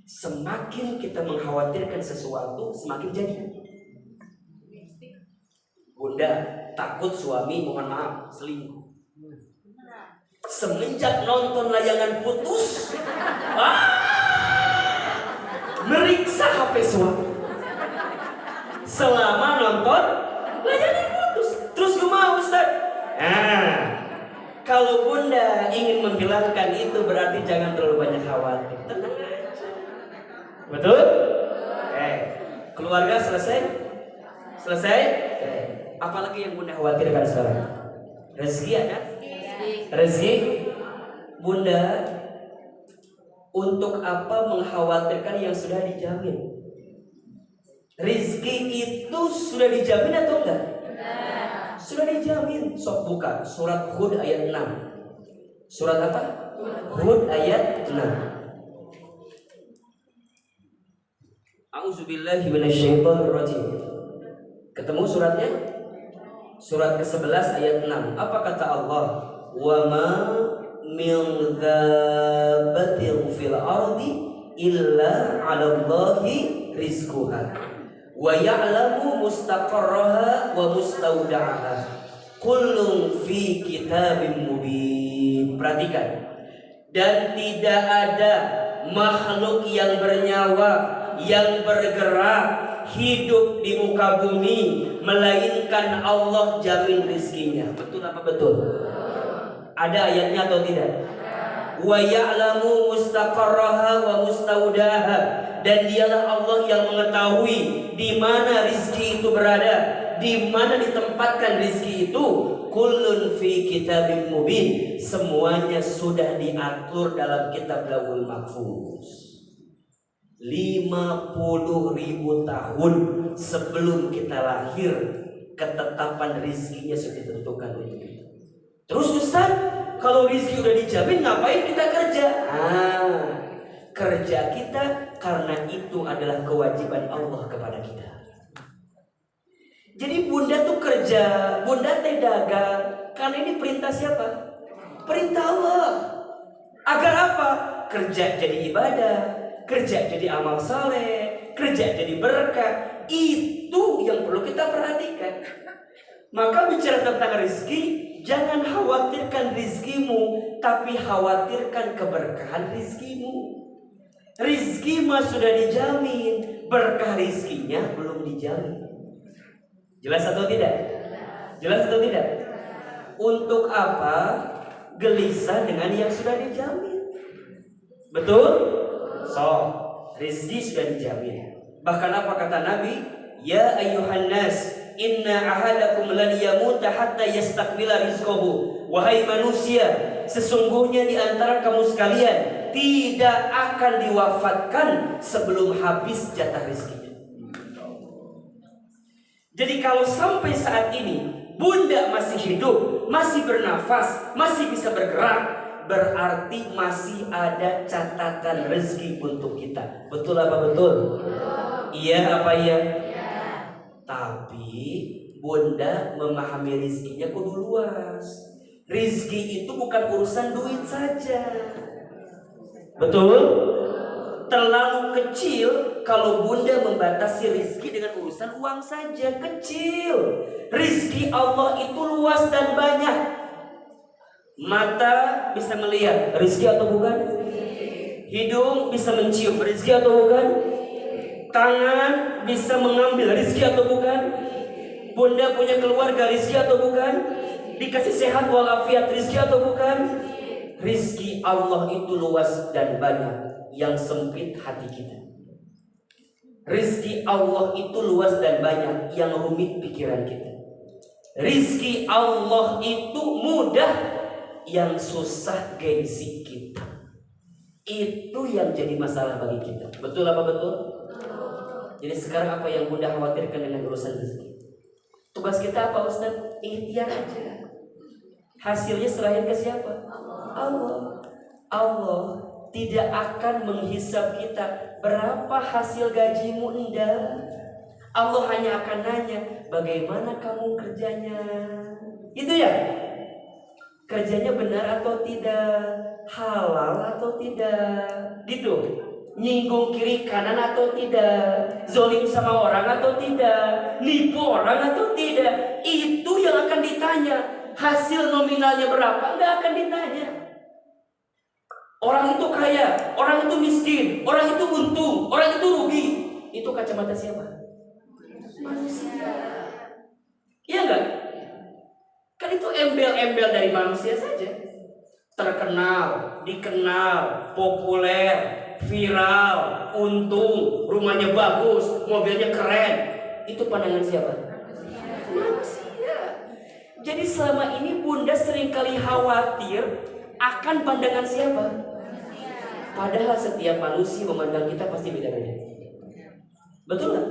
Semakin kita mengkhawatirkan sesuatu, semakin jadi. Bunda takut suami, mohon maaf, selingkuh. Semenjak nonton layangan putus, meriksa HP suami. Selama nonton layangan putus, terus gimana Ustaz? Kalau Bunda ingin menghilangkan itu, berarti jangan terlalu banyak khawatir. Tenang aja. Betul? Keluarga selesai? Selesai? Apalagi yang Bunda khawatirkan sekarang? Rezeki ada? Rezeki. Bunda, untuk apa mengkhawatirkan yang sudah dijamin? Rizki itu sudah dijamin atau enggak? Sudah dijamin. Sok buka surat Hud ayat 6. Surat apa? Hud ayat 6. A'udzubillahi minasyaitonirrajim. Ketemu suratnya? Surat ke-11 ayat 6. Apa kata Allah? Wa ma min dzabbatin fil ardi illa 'alallahi rizquha wa ya'lamu mustaqarraha wa mustaudaha kullun fi kitabim mubin. Perhatikan. Dan tidak ada makhluk yang bernyawa, yang bergerak, hidup di muka bumi, melainkan Allah jamin rizkinya. Betul apa betul? Ada ayatnya atau tidak? Wa ya'lamu mustaqarraha wa mustaudaha. Dan dialah Allah yang mengetahui di mana rizki itu berada, di mana ditempatkan rizki itu. Kullun fi kitabim mubin. Semuanya sudah diatur dalam kitab Lauhul Mahfuz. 50.000 tahun sebelum kita lahir, ketetapan rizkinya sudah ditentukan untuk kita. Terus Ustaz, kalau rizki udah dijamin, ngapain kita kerja? Kerja kita karena itu adalah kewajiban Allah kepada kita. Jadi Bunda tuh kerja, Bunda teh dagang, karena ini perintah siapa? Perintah Allah. Agar apa? Kerja jadi ibadah, kerja jadi amal saleh, kerja jadi berkah. Itu yang perlu kita perhatikan. Maka bicara tentang rizki, jangan khawatirkan rizkimu, tapi khawatirkan keberkahan rizkimu. Rizki mah sudah dijamin, berkah rizkinya belum dijamin. Jelas atau tidak? Jelas atau tidak? Untuk apa gelisah dengan yang sudah dijamin? Betul? So, rizki sudah dijamin. Bahkan apa kata Nabi? Ya ayyuhan nas, inna ahadakum lan yamuta hatta yastakmila rizqahu. Wahai manusia, sesungguhnya di antara kamu sekalian tidak akan diwafatkan sebelum habis jatah rizkinya. Jadi kalau sampai saat ini Bunda masih hidup, masih bernafas, masih bisa bergerak, berarti masih ada catatan rezeki untuk kita. Betul apa betul? Iya apa iya? Tapi Bunda memahami rizkinya kudu luas. Rizki itu bukan urusan duit saja. Betul? Terlalu kecil kalau Bunda membatasi rizki dengan urusan uang saja. Kecil. Rizki Allah itu luas dan banyak. Mata bisa melihat, rizki atau bukan? Hidung bisa mencium, rizki atau bukan? Tangan bisa mengambil, rizki atau bukan? Bunda punya keluarga, rizki atau bukan? Dikasih sehat walafiat, rizki atau bukan? Rizki Allah itu luas dan banyak. Yang sempit hati kita. Rizki Allah itu luas dan banyak. Yang rumit pikiran kita. Rizki Allah itu mudah. Yang susah gengsi kita. Itu yang jadi masalah bagi kita. Betul apa betul? Jadi sekarang apa yang Bunda khawatirkan dengan urusan rezeki? Tugas kita apa Ustaz? Ikhtiar aja. Hasilnya serahin ke siapa? Allah. Allah tidak akan menghisab kita berapa hasil gajimu, enggak. Allah hanya akan nanya bagaimana kamu kerjanya. Itu ya. Kerjanya benar atau tidak, halal atau tidak, gitu. Nyinggung kiri kanan atau tidak, zolim sama orang atau tidak, nipu orang atau tidak. Itu yang akan ditanya. Hasil nominalnya berapa enggak akan ditanya. Orang itu kaya, orang itu miskin, orang itu untung, orang itu rugi. Itu kacamata siapa? Manusia. Iya enggak? Kan itu embel-embel dari manusia saja. Terkenal, dikenal, populer, viral, untung, rumahnya bagus, mobilnya keren. Itu pandangan siapa? Manusia. Jadi selama ini Bunda seringkali khawatir akan pandangan siapa? Padahal setiap manusia memandang kita pasti beda-beda. Betul nggak?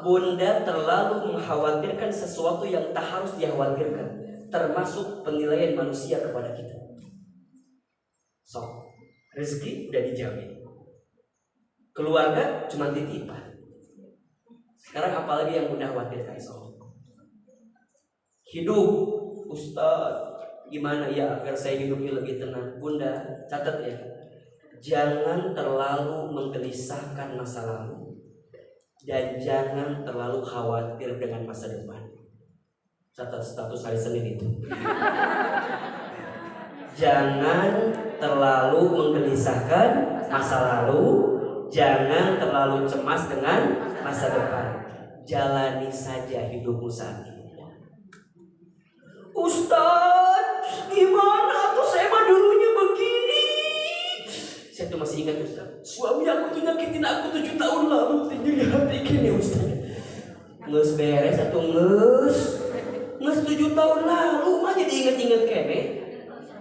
Bunda terlalu mengkhawatirkan sesuatu yang tak harus dikhawatirkan, termasuk penilaian manusia kepada kita. So, rezeki udah dijamin, keluarga cuma titipan. Sekarang apalagi yang Bunda khawatirkan? So, hidup, Ustaz, gimana ya agar saya hidupnya lebih tenang? Bunda catat ya, jangan terlalu menggelisahkan masa lalu dan jangan terlalu khawatir dengan masa depan. Catat status hari Senin itu. Jangan terlalu menggelisahkan masa lalu, jangan terlalu cemas dengan masa depan. Jalani saja hidupmu saat ini. Ustaz, gimana tuh saya mah dulunya begini? Saya tuh masih ingat Ustaz. Suami aku tuh nyakitin aku 7 tahun lalu. Tinggal hati gini Ustaz. Nges beres atau nges 7 tahun lalu mah jadi inget-inget kene.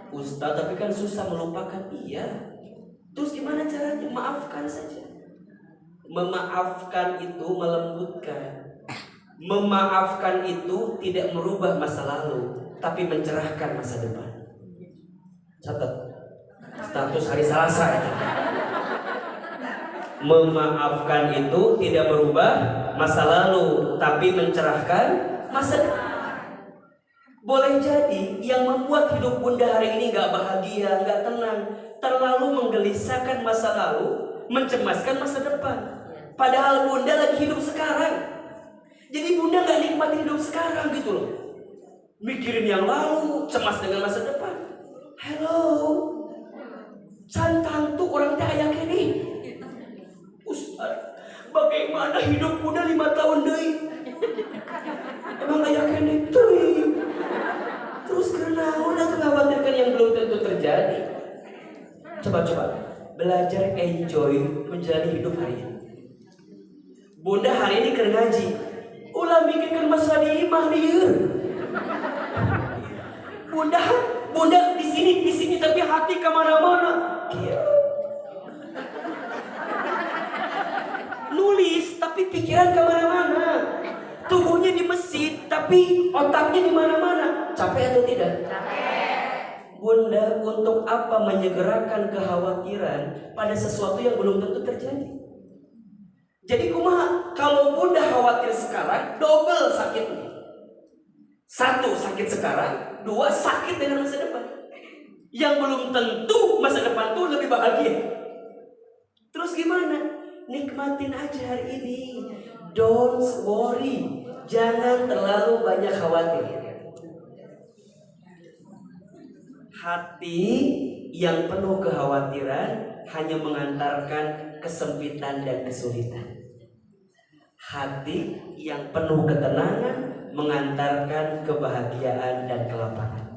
Ustaz, tapi kan susah melupakan. Iya. Terus gimana caranya? Maafkan saja. Memaafkan itu melembutkan. Memaafkan itu tidak merubah masa lalu, tapi mencerahkan masa depan. Catat status hari Selasa ya. Memaafkan itu tidak merubah masa lalu, tapi mencerahkan masa depan. Boleh jadi yang membuat hidup Bunda hari ini gak bahagia, gak tenang, terlalu menggelisahkan masa lalu, mencemaskan masa depan. Padahal Bunda lagi hidup sekarang. Jadi Bunda gak nikmati hidup sekarang gitu loh. Mikirin yang lalu, cemas dengan masa depan. Hello, santang tuh orang teh aya kene. Ustaz, bagaimana hidup Bunda 5 tahun deui? Emang aya kene teuing. Terus kenaon atuh khawatirkan yang belum tentu terjadi. Coba belajar enjoy menjalani hidup hari ini. Bunda hari ini keur ngaji. Ulah mikirkan masalah di imah lieur. Bunda di sini tapi hati kemana-mana. Nulis tapi pikiran kemana-mana. Tubuhnya di masjid, tapi otaknya di mana-mana. Capek atau tidak? Bunda, untuk apa menyegerakan kekhawatiran pada sesuatu yang belum tentu terjadi? Jadi kumaha, kalau Bunda khawatir sekarang, double sakitnya. Satu, sakit sekarang. Dua, sakit dengan masa depan. Yang belum tentu masa depan tuh lebih bahagia. Terus gimana? Nikmatin aja hari ini. Don't worry. Jangan terlalu banyak khawatir. Hati yang penuh kekhawatiran hanya mengantarkan kesempitan dan kesulitan. Hati yang penuh ketenangan mengantarkan kebahagiaan dan kelapangan.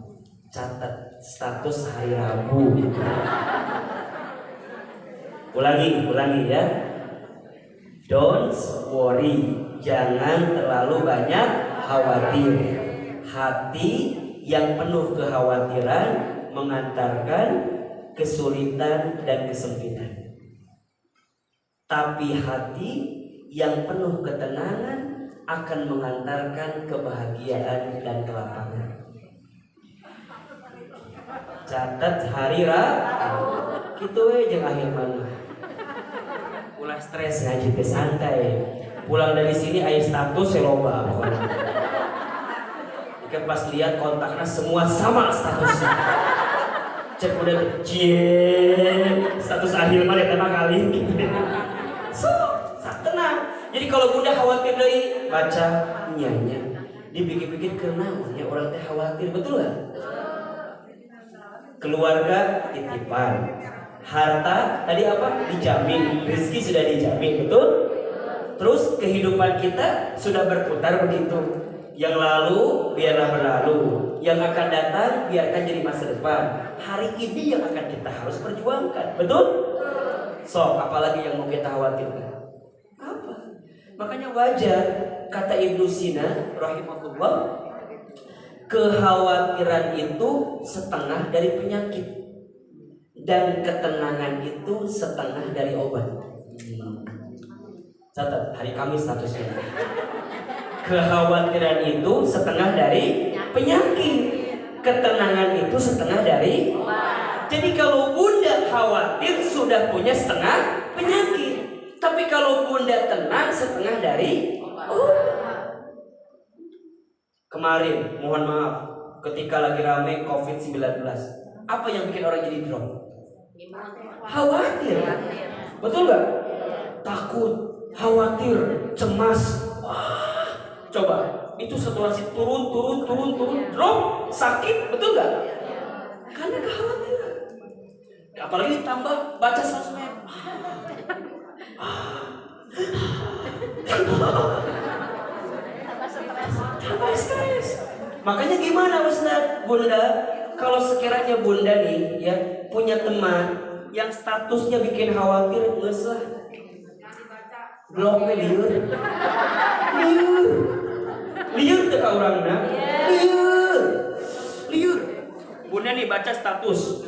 Catat status hari Rabu. Ulangi ya. Don't worry. Jangan terlalu banyak khawatir. Hati yang penuh kekhawatiran mengantarkan kesulitan dan kesempitan. Tapi hati yang penuh ketenangan akan mengantarkan kebahagiaan dan kelapangan. Catat hari Rabu. Kitu we jeung akhir mana. Ulah stres ngaji teh santai. Pulang dari sini aya status loba pokoknya. Jika pas lihat kontaknya semua sama statusnya. Cek udah status akhir mah tema kali gitu. So, tenang. Jadi kalau Bunda khawatir dari baca nyanyi, dipikir-pikir kenaonnya orang teh khawatir, betul gak? Keluarga titipan, harta tadi apa? Dijamin, rezeki sudah dijamin, betul? Terus kehidupan kita sudah berputar begitu. Yang lalu biarlah berlalu, yang akan datang biarkan jadi masa depan. Hari ini yang akan kita harus perjuangkan, betul? So, apalagi yang mau kita khawatirkan? Apa? Makanya wajar kata Ibnu Sina rahimahullah, kekhawatiran itu setengah dari penyakit dan ketenangan itu setengah dari obat. Catat, hari Kamis statusnya. Kekhawatiran itu setengah dari penyakit, ketenangan itu setengah dari obat. Jadi kalau Bunda khawatir sudah punya setengah penyakit, tapi kalau Bunda tenang setengah dari obat. Kemarin, mohon maaf, ketika lagi rame COVID-19, apa yang bikin orang jadi drop? Khawatir. Betul gak? Takut, khawatir, cemas. Wah, coba, itu saturasi turun, drop, sakit, betul gak? Karena kekhawatiran. Apalagi ditambah baca sosmed. Tambah stres. Makanya gimana Ustaz, Bunda, kalau sekiranya Bunda nih ya punya teman yang statusnya bikin khawatir, geus lah. Blok liur. Liur teh ka urangna. Liur. Bunda nih baca status.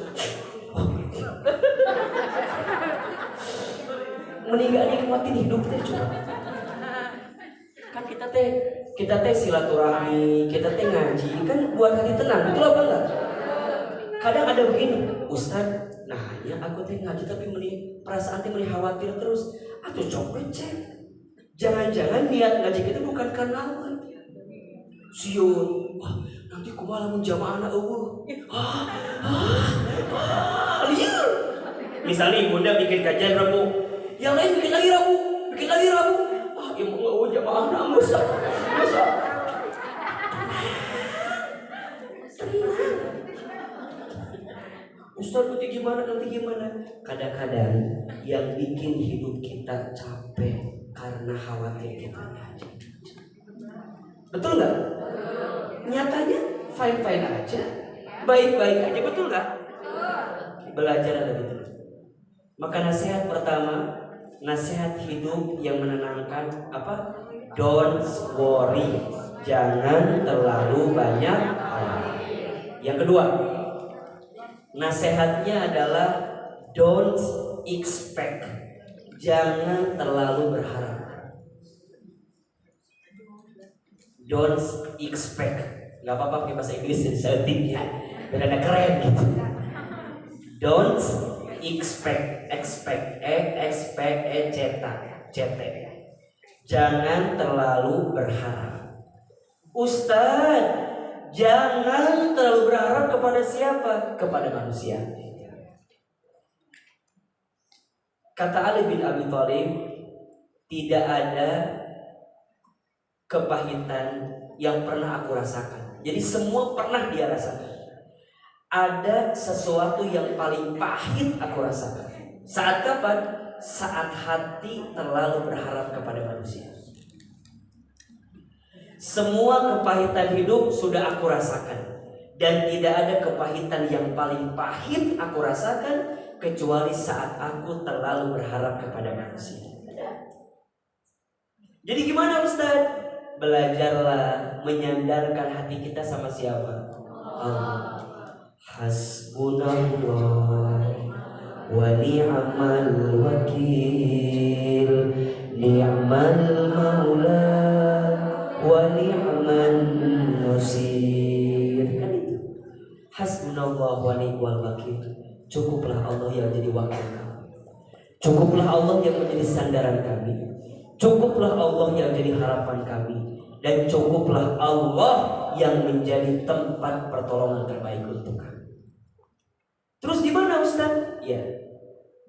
Meninggal nikmatin hidup teh coba. Kan kita teh silaturahmi, kita teh ngaji, kan buat hati tenang, betul apa enggak? Kadang ada begini, Ustaz, nah ya aku teh ngaji tapi perasaan teh khawatir terus. Atuh copet cek. Jangan-jangan niat ngaji kita bukan karena Allah. Siun, wah nanti kumaha lamun jamaahna eueuh. Liur. Misalnya Bunda bikin kajian Rabu, yang lain bikin lagi Rabu. Ah, ibu mau jamaahna masa. Ustaz nanti gimana? Kadang-kadang yang bikin hidup kita capek karena khawatir kita aja. Betul nggak? Nyatanya fine aja, baik-baik aja, betul nggak? Belajar lebih dulu. Maka nasihat pertama, nasihat hidup yang menenangkan apa? Don't worry, jangan terlalu banyak khawatir. Yang kedua, nasihatnya adalah don't expect, jangan terlalu berharap. Don't expect. Gak apa-apa pakai bahasa Inggris insentifnya biar ada keren gitu. Don't expect. Jangan terlalu berharap. Ustadz, jangan terlalu berharap kepada siapa? Kepada manusia. Kata Ali bin Abi Thalib, tidak ada kepahitan yang pernah aku rasakan. Jadi semua pernah dia rasakan. Ada sesuatu yang paling pahit aku rasakan. Saat kapan? Saat hati terlalu berharap kepada manusia. Semua kepahitan hidup sudah aku rasakan. Dan tidak ada kepahitan yang paling pahit aku rasakan kecuali saat aku terlalu berharap kepada manusia. Jadi gimana Ustaz? Belajarlah menyandarkan hati kita sama siapa? Allah. Hasbunallah wa ni'mal wakil, ni'mal maula wa ni'man nasir. Kan itu. Hasbunallah wa ni'mal wakil. Cukuplah Allah yang jadi wakil kami. Cukuplah Allah yang menjadi sandaran kami. Cukuplah Allah yang jadi harapan kami. Dan cukuplah Allah yang menjadi tempat pertolongan terbaik untuk kami. Terus gimana Ustaz? Ya,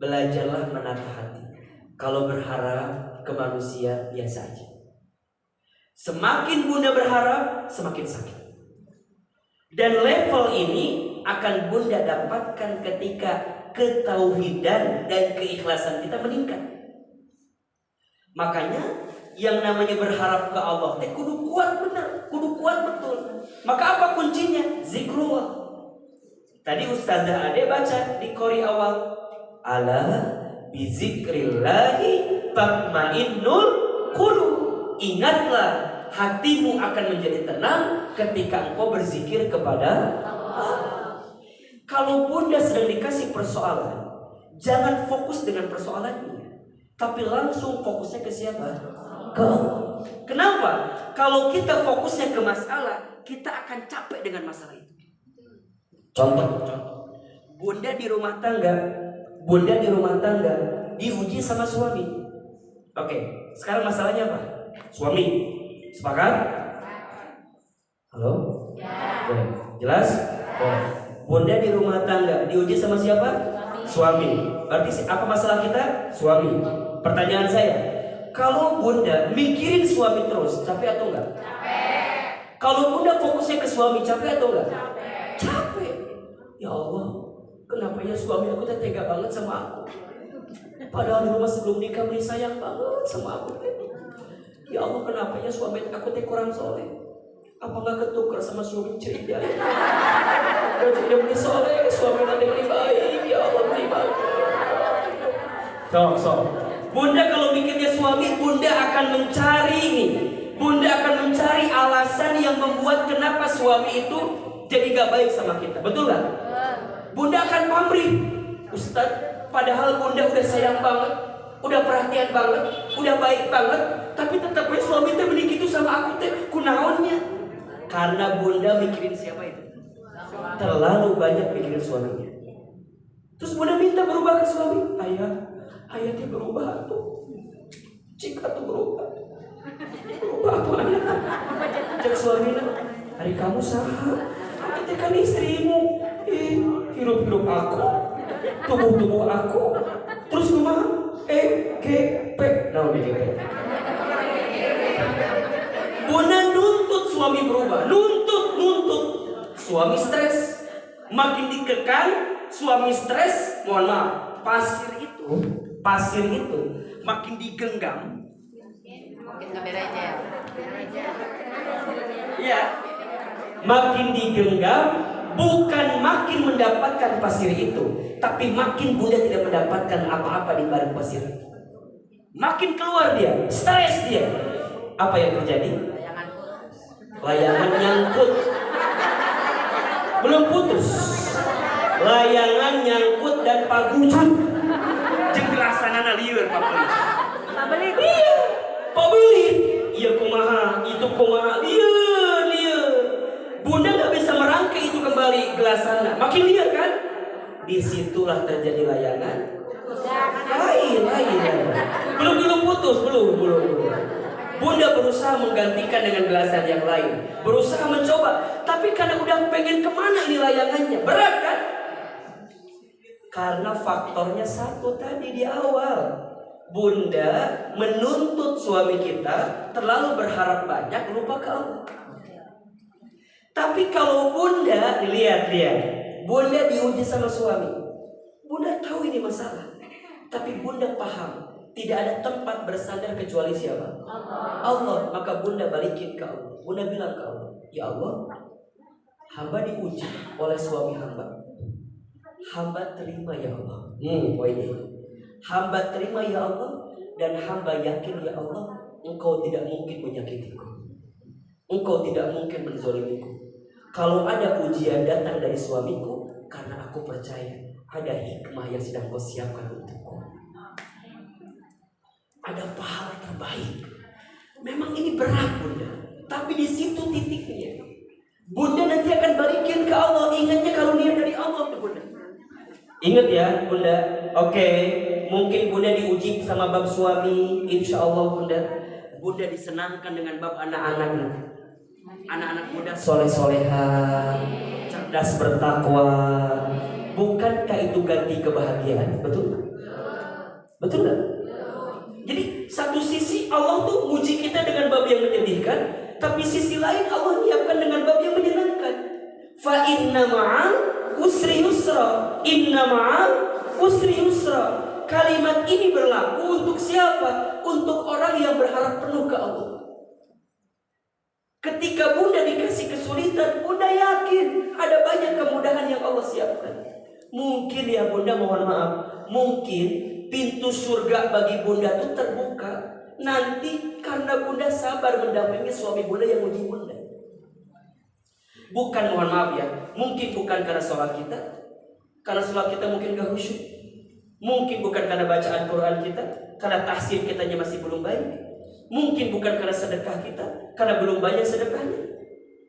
belajarlah menata hati. Kalau berharap ke manusia biasa aja. Semakin Bunda berharap, semakin sakit. Dan level ini akan Bunda dapatkan ketika ketauhidan dan keikhlasan kita meningkat. Makanya yang namanya berharap ke Allah kudu kuat benar, kudu kuat betul. Maka apa kuncinya? Zikrullah. Tadi Ustazah Ade baca di qori awal, ala bizikrillahi tatmainnul qulub. Ingatlah, hatimu akan menjadi tenang ketika engkau berzikir kepada Allah. Kalau Bunda sedang dikasih persoalan, jangan fokus dengan persoalannya, tapi langsung fokusnya ke siapa? Ke Allah. Kenapa? Kalau kita fokusnya ke masalah, kita akan capek dengan masalah itu. Contoh. Bunda di rumah tangga diuji sama suami. Oke, sekarang masalahnya apa? Suami. Sepakat? Halo? Ya. Jelas? Ya. Bunda di rumah tangga diuji sama siapa? Suami. Berarti apa masalah kita? Suami. Pertanyaan saya, kalau Bunda mikirin suami terus, capek atau enggak? Capek. Kalau Bunda fokusnya ke suami, capek atau enggak? Capek. Ya Allah, kenapa ya suami aku tega banget sama aku? Padahal di rumah sebelum nikah beli sayang banget sama aku. Ya Allah, kenapa ya suami aku kurang soleh? Apa nggak ketukar sama suami ceria? Berarti dia beli soleh, suami nanti beli baik. Ya Allah, beli baik. So. Bunda kalau mikirnya suami, Bunda akan mencari ini. Bunda akan mencari alasan yang membuat kenapa suami itu jadi gak baik sama kita. Betul gak? Bunda akan pamrih. Ustadz, padahal Bunda udah sayang banget, udah perhatian banget, udah baik banget, tapi tetap aja suami teh begitu sama aku teh kunaonnya. Karena Bunda mikirin siapa itu? Terlalu banyak mikirin suaminya. Terus Bunda minta berubah ke suami. Ayah teh berubah tuh. Jika tuh berubah tuh ayah tuh. Cek suaminya, hari kamu saha? Kita kan istrimu. Hirup aku, tubuh aku. Terus kumaha? EGP. Nah, EGP. Bunda nuntut suami berubah, nuntut. Suami stres, makin dikekang, suami stres. Mohon maaf, pasir itu makin digenggam. Mungkin kamera aja ya. Iya. Makin digenggam, bukan makin mendapatkan pasir itu, tapi makin Bunda tidak mendapatkan apa-apa di balik pasir itu. Makin keluar dia, stres dia. Apa yang terjadi? Layangan nyangkut. Belum putus. Layangan nyangkut dan pagucan. Jenggerasanana lieur Pak Beli. Iya, Pak Beli. Iya kumaha, itu kumaha lieur. Bunda nggak bisa merangkai itu kembali gelasana. Makin liar kan? Disitulah terjadi layangan. Lain. Belum putus, belum. Bunda berusaha menggantikan dengan gelasan yang lain, berusaha mencoba, tapi karena udah pengen kemana ini layangannya, berat kan? Karena faktornya satu tadi di awal, Bunda menuntut suami kita terlalu berharap banyak, lupa ke Allah. Tapi kalau Bunda, lihat, Bunda diuji sama suami, Bunda tahu ini masalah, tapi Bunda paham tidak ada tempat bersandar kecuali siapa? Allah. Maka Bunda balikin ke Allah. Bunda bilang ke Allah, ya Allah, hamba diuji oleh suami hamba. Hamba terima ya Allah. Poinnya. Hamba terima ya Allah, dan hamba yakin ya Allah, Engkau tidak mungkin menyakitiku. Engkau tidak mungkin menzolimiku. Kalau ada ujian datang dari suamiku, karena aku percaya ada hikmah yang sedang Kau siapkan untukku. Ada pahala terbaik. Memang ini berat Bunda, tapi di situ titiknya. Bunda nanti akan balikin ke Allah. Ingatnya karunia dari Allah tuh Bunda. Ingat ya Bunda. Oke, mungkin Bunda diuji sama bab suami, insya Allah Bunda disenangkan dengan bab anak-anak nanti. Anak-anak Bunda soleh-soleha, cerdas bertakwa. Bukankah itu ganti kebahagiaan? Betul? Betul nggak? Jadi satu sisi Allah tuh muji kita dengan bab yang menyedihkan, tapi sisi lain Allah menyiapkan dengan bab yang menyenangkan. Fa inna ma'al usri yusra. Inna ma'al usri yusra. Kalimat ini berlaku untuk siapa? Untuk orang yang berharap penuh ke Allah. Ketika Bunda dikasih kesulitan, Bunda yakin ada banyak kemudahan yang Allah siapkan. Mungkin ya Bunda, mohon maaf, mungkin pintu surga bagi Bunda itu terbuka nanti karena Bunda sabar mendampingi suami Bunda yang uji Bunda. Bukan, mohon maaf ya, mungkin bukan karena sholat kita, karena sholat kita mungkin gak khusyuk. Mungkin bukan karena bacaan Quran kita, karena tahsin kitanya masih belum baik. Mungkin bukan karena sedekah kita, karena belum banyak sedekahnya.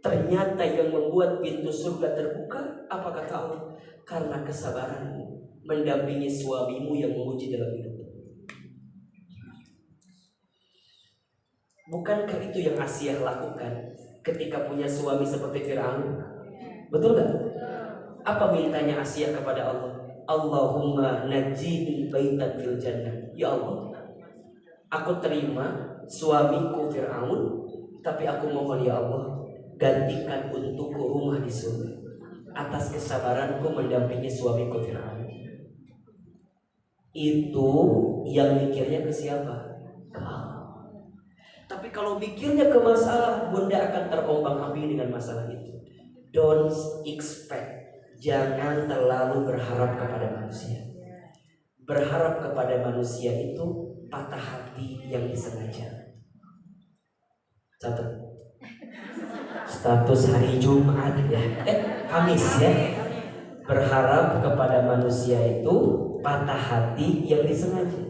Ternyata yang membuat pintu surga terbuka, apa kata Allah? Karena kesabaranmu mendampingi suamimu yang menguji dalam hidupmu. Bukankah itu yang Asiyah lakukan ketika punya suami seperti Fir'aun? Betul gak? Apa mintanya Asiyah kepada Allah? Allahumma najini baitan fil jannah. Ya Allah, aku terima suamiku Fir'aun, tapi aku mohon ya Allah, gantikan untukku rumah di surga atas kesabaranku mendampingi suamiku Fir'aun. Itu yang mikirnya ke siapa? Ke Allah. Tapi kalau mikirnya ke masalah, Bunda akan terombang-ambing dengan masalah itu. Don't expect. Jangan terlalu berharap kepada manusia. Berharap kepada manusia itu patah hati yang disengaja. Catat. Status hari Jumat ya. Kamis ya. Berharap kepada manusia itu patah hati yang disengaja.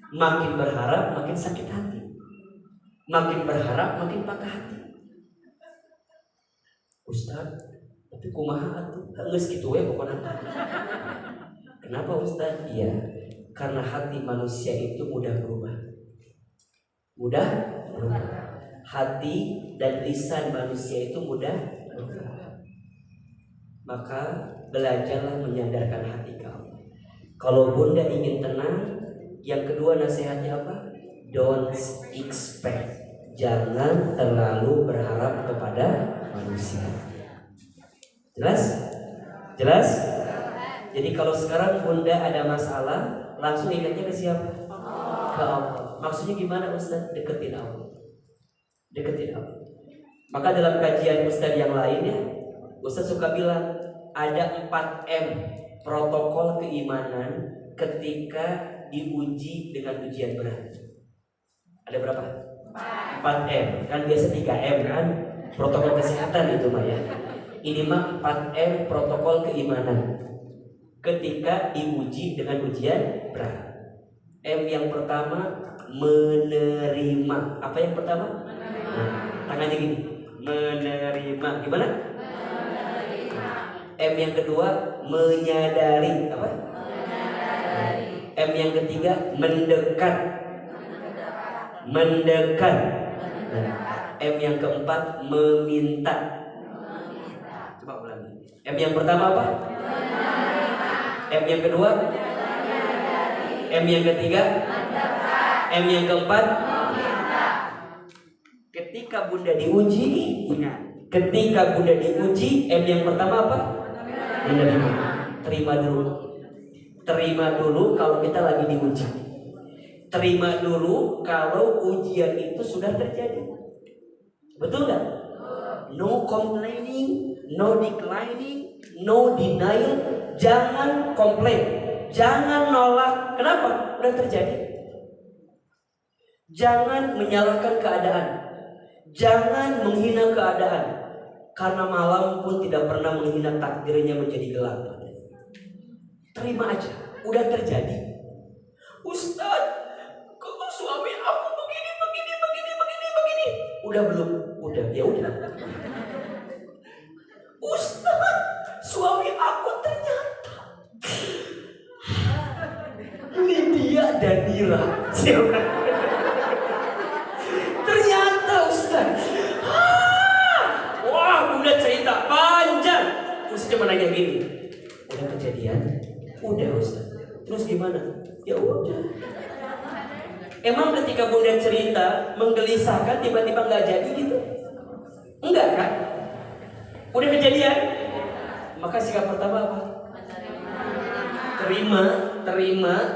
Makin berharap makin sakit hati. Makin berharap makin patah hati. Ustaz, tapi kumaha atuh? Geus kitu we pokona. Kenapa Ustaz? Iya, karena hati manusia itu mudah berubah. Mudah berubah. Hati dan lisan manusia itu mudah berubah. Maka belajarlah menyandarkan hati kamu. Kalau Bunda ingin tenang, yang kedua nasihatnya apa? Don't expect. Jangan terlalu berharap kepada manusia. Jelas? Jelas? Jadi kalau sekarang Bunda ada masalah, langsung ingatnya ke siapa? Ke Allah. Maksudnya gimana Ustaz? Deketin Allah. Deketin Allah. Maka dalam kajian Ustaz yang lainnya, Ustaz suka bilang ada 4M protokol keimanan ketika diuji dengan ujian berat. Ada berapa? 4M. Kan biasa 3M kan? Protokol kesehatan itu mah ya. Ini mah 4M protokol keimanan ketika diuji dengan ujian berat. M yang pertama, menerima. Apa yang pertama? Menerima. tangannya gini. Menerima. Gimana? M yang kedua menyadari. Apa? M yang ketiga mendekat. Mendekat. M yang keempat meminta. Coba ulangi. M yang pertama apa? M yang kedua? M yang ketiga? M yang keempat? Ketika Bunda diuji, ingat. Ketika Bunda diuji, M yang pertama apa? Menerima. Terima dulu. Terima dulu kalau kita lagi diuji. Terima dulu kalau ujian itu sudah terjadi. Betul nggak? No complaining, no declining, no denial. Jangan komplain, jangan nolak. Kenapa? Udah terjadi. Jangan menyalahkan keadaan, jangan menghina keadaan. Karena malam pun tidak pernah menghina takdirnya menjadi gelap. Terima aja, udah terjadi. Ustadz, kok suami aku begini. Udah belum? Udah, ya udah. Ustaz, suami aku ternyata Lydia dan Nira. Siapa? Ternyata Ustaz. Wah, Bunda cerita panjang. Ustaz cuma nanya gini. Udah kejadian? Udah Ustaz. Terus gimana? Ya udah. Emang ketika Bunda cerita menggelisahkan tiba-tiba nggak jadi gitu? Enggak kan? Udah kejadian? Maka sikap pertama apa?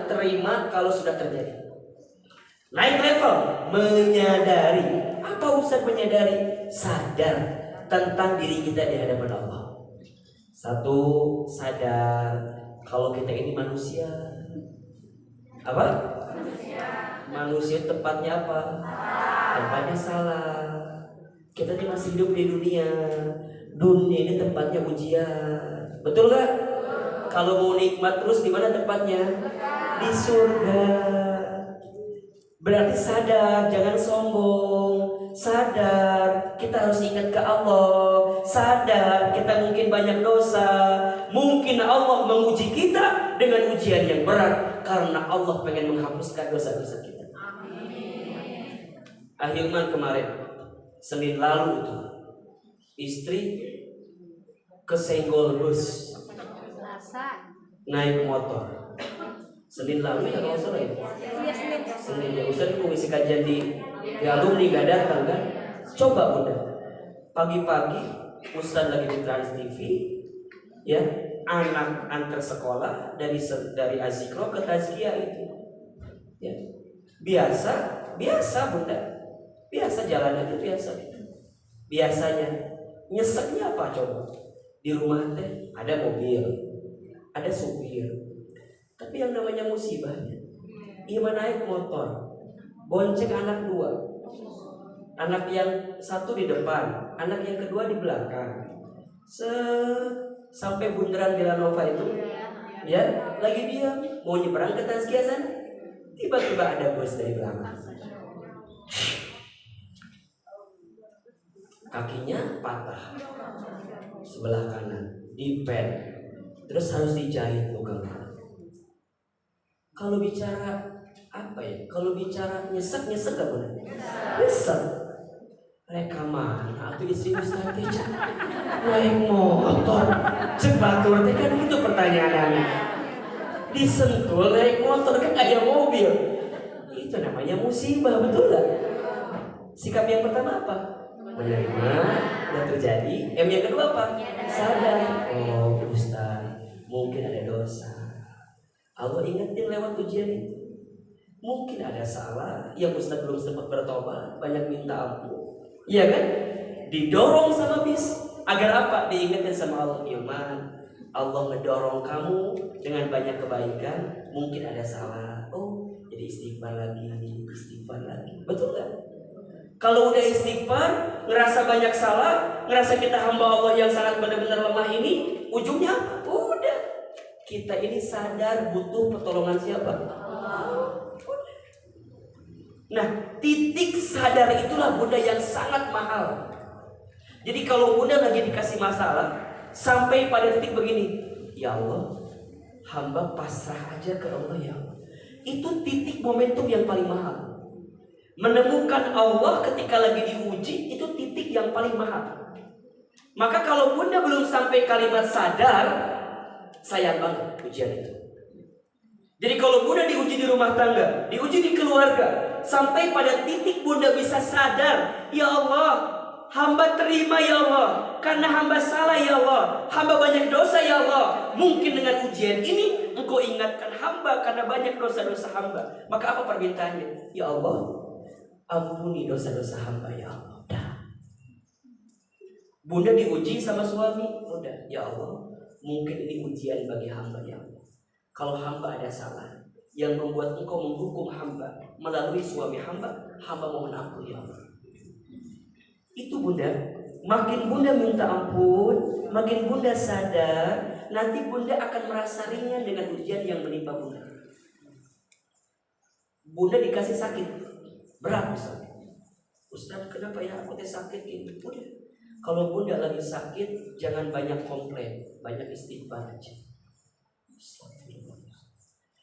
Terima kalau sudah terjadi. Naik level, menyadari. Apa Ustaz menyadari? Sadar tentang diri kita di hadapan Allah. Satu, sadar kalau kita ini manusia. Apa? Manusia tempatnya apa? Tempatnya salah. Kita ini masih hidup di dunia. Dunia ini tempatnya ujian. Betul gak? Kalau mau nikmat terus di mana tempatnya? Di surga. Berarti sadar, jangan sombong. Sadar, kita harus ingat ke Allah. Sadar, kita mungkin banyak dosa. Mungkin Allah menguji kita dengan ujian yang berat karena Allah pengen menghapuskan dosa-dosa kita. Ahilman kemarin Senin lalu itu istri kesenggol bus naik motor. Senin lalu ya kalau salah ya. Senin ya Ustaz mau ngisi kajian di alumni gak datang kan? Coba Bunda. Pagi-pagi Ustaz lagi di Trans TV ya, anak antar sekolah dari Azikro ke Tazkiyah itu. Ya. Biasa Bunda. Biasa jalan aja biasa. Biasanya nyeseknya apa coba? Di rumah teh ada mobil, ada supir. Tapi yang namanya musibahnya, Ima naik motor, bonceng anak dua. Anak yang satu di depan, anak yang kedua di belakang. Sampai bundaran Belanova itu, ya, lagi diam mau nyebrang ke Tazkiyah sana. Tiba-tiba ada bus dari belakang. Kakinya patah sebelah kanan, dipet, terus harus dijahit lubangnya. Kalau bicara apa ya? Kalau bicara nyesek gak boleh? Nyesek. Rekaman atau istri Ustaz naik motor cek batur teh kan gitu pertanyaannya. Disentul naik motor kan kayak mobil. Itu namanya musibah, betul gak? Sikap yang pertama apa? Menerima, udah terjadi. M yang kedua apa? Sadar. Oh Ustaz, mungkin ada dosa. Allah ingetin lewat ujian itu. Mungkin ada salah yang Ustaz belum sempat bertobat, banyak minta ampun. Iya kan? Didorong sama bis. Agar apa? Diingetin sama Allah. Iman, Allah ngedorong kamu dengan banyak kebaikan. Mungkin ada salah. Oh, jadi istighfar lagi. Betul gak? Kalau udah istighfar, ngerasa banyak salah, ngerasa kita hamba Allah yang sangat benar-benar lemah ini, ujungnya apa? Udah, kita ini sadar butuh pertolongan siapa? Nah, titik sadar itulah Bunda yang sangat mahal. Jadi kalau Bunda lagi dikasih masalah, sampai pada titik begini, ya Allah, hamba pasrah aja ke Allah ya Allah. Itu titik momentum yang paling mahal. Menemukan Allah ketika lagi diuji, itu titik yang paling mahal. Maka kalau Bunda belum sampai kalimat sadar, sayang banget ujian itu. Jadi kalau Bunda diuji di rumah tangga, diuji di keluarga, sampai pada titik Bunda bisa sadar, ya Allah, hamba terima ya Allah, karena hamba salah ya Allah, hamba banyak dosa ya Allah. Mungkin dengan ujian ini Engkau ingatkan hamba karena banyak dosa-dosa hamba. Maka apa permintaannya? Ya Allah, ampuni dosa-dosa hamba ya Allah. Bunda diuji sama suami, Bunda, ya Allah, mungkin ini ujian bagi hamba ya Allah. Kalau hamba ada salah yang membuat Engkau menghukum hamba melalui suami hamba, hamba mohon ampun ya Allah. Itu Bunda, makin Bunda minta ampun, makin Bunda sadar, nanti Bunda akan merasa ringan dengan ujian yang menimpa Bunda. Bunda dikasih sakit berat misalnya, Ustaz kenapa ya aku sakit ini? Udah, kalau Bunda lagi sakit jangan banyak komplain, banyak istighfar aja.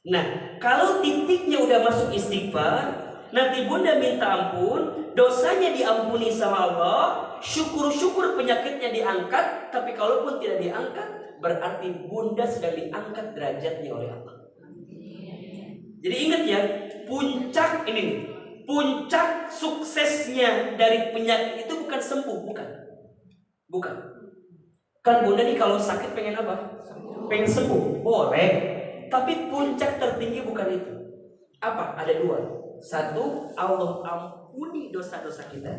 Nah, kalau titiknya udah masuk istighfar, nanti Bunda minta ampun, dosanya diampuni sama Allah, syukur-syukur penyakitnya diangkat. Tapi kalaupun tidak diangkat, berarti Bunda sedang diangkat derajatnya oleh Allah. Jadi ingat ya, puncak ini nih, puncak suksesnya dari penyakit itu bukan sembuh, bukan. Kan Bunda nih kalau sakit pengen apa? Pengen sembuh, boleh. Tapi puncak tertinggi bukan itu. Apa? Ada dua. Satu, Allah ampuni dosa-dosa kita.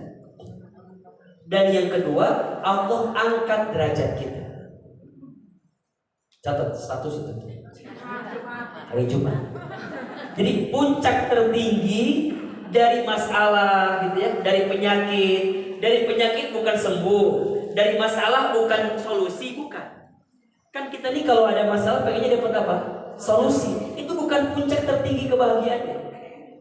Dan yang kedua, Allah angkat derajat kita. Catat status itu. Hari Jumat. Jadi puncak tertinggi dari masalah gitu ya, dari penyakit bukan sembuh, dari masalah bukan solusi, bukan. Kan kita nih kalau ada masalah pengennya dapat apa? Solusi. Itu bukan puncak tertinggi kebahagiaannya.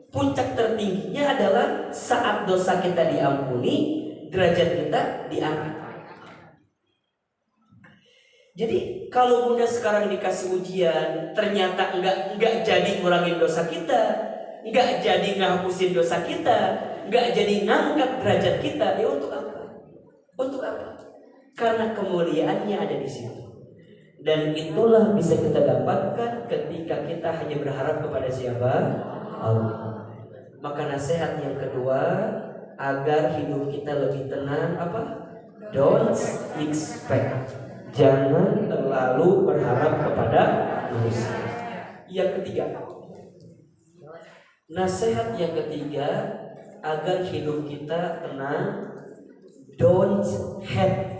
Puncak tertingginya adalah saat dosa kita diampuni, derajat kita diangkat. Jadi kalau Bunda sekarang dikasih ujian, ternyata enggak jadi ngurangin dosa kita, enggak jadi ngapusin dosa kita, enggak jadi ngangkat derajat kita, ya untuk apa? Untuk apa? Karena kemuliaannya ada di situ. Dan itulah bisa kita dapatkan ketika kita hanya berharap kepada siapa? Allah. Maka nasihat yang kedua, agar hidup kita lebih tenang apa? Don't expect. Jangan terlalu berharap kepada manusia. Yang ketiga, nasihat yang ketiga, agar hidup kita tenang, don't hate.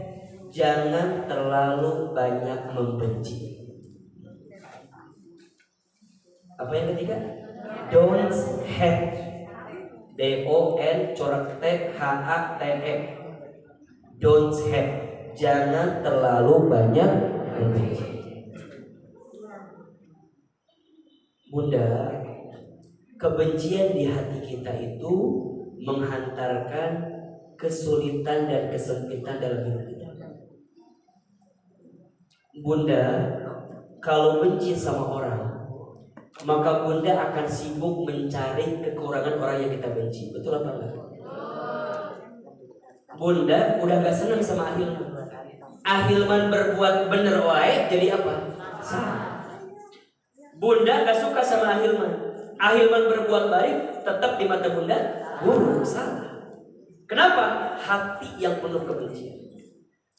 Jangan terlalu banyak membenci. Apa yang ketiga? Don't hate. D-O-N corak T H-A-T-E. Don't hate. Jangan terlalu banyak membenci. Bunda, kebencian di hati kita itu menghantarkan kesulitan dan kesempitan dalam hidup kita. Bunda, kalau benci sama orang, maka Bunda akan sibuk mencari kekurangan orang yang kita benci. Betul apa enggak? Bunda udah gak senang sama Ahilman. Ahilman berbuat bener wae, jadi apa? Salah. Bunda gak suka sama Ahilman. Ahilman berbuat baik, tetap di mata Bunda buruk, salah. Kenapa? Hati yang penuh kebencian.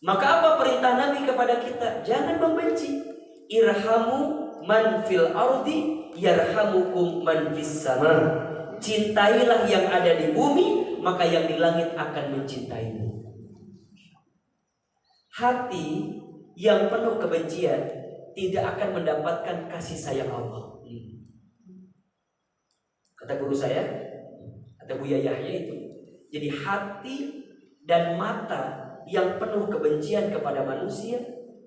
Maka apa perintah Nabi kepada kita? Jangan membenci. Irhamu man fil ardi yarhamukum man fis sama. Cintailah yang ada di bumi, maka yang di langit akan mencintaimu. Hati yang penuh kebencian tidak akan mendapatkan kasih sayang Allah. Kata guru saya, kata Buya Yahya itu. Jadi hati dan mata yang penuh kebencian kepada manusia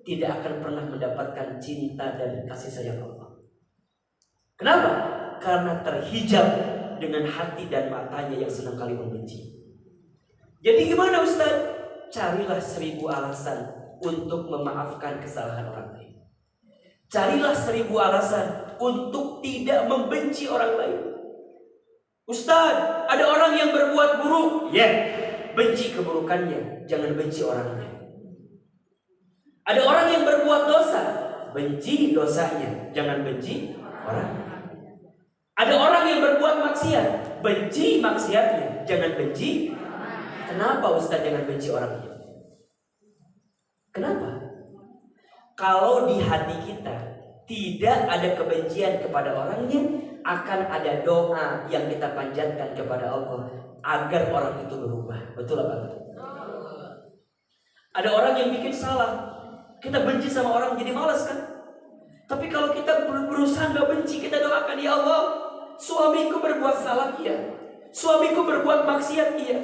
tidak akan pernah mendapatkan cinta dan kasih sayang Allah. Kenapa? Karena terhijab dengan hati dan matanya yang senang kali membenci. Jadi gimana Ustaz? Carilah 1000 alasan untuk memaafkan kesalahan orang lain. Carilah 1000 alasan untuk tidak membenci orang lain. Ustaz, ada orang yang berbuat buruk. Benci keburukannya, jangan benci orangnya. Ada orang yang berbuat dosa, benci dosanya, jangan benci orangnya. Ada orang yang berbuat maksiat, benci maksiatnya, jangan benci. Kenapa Ustaz jangan benci orangnya? Kenapa? Kalau di hati kita tidak ada kebencian kepada orangnya, akan ada doa yang kita panjatkan kepada Allah agar orang itu berubah. Betul apa? Ada orang yang bikin salah, kita benci sama orang jadi malas kan? Tapi kalau kita berusaha gak benci, kita doakan, ya Allah, suamiku berbuat salah, iya. Suamiku berbuat maksiat, iya.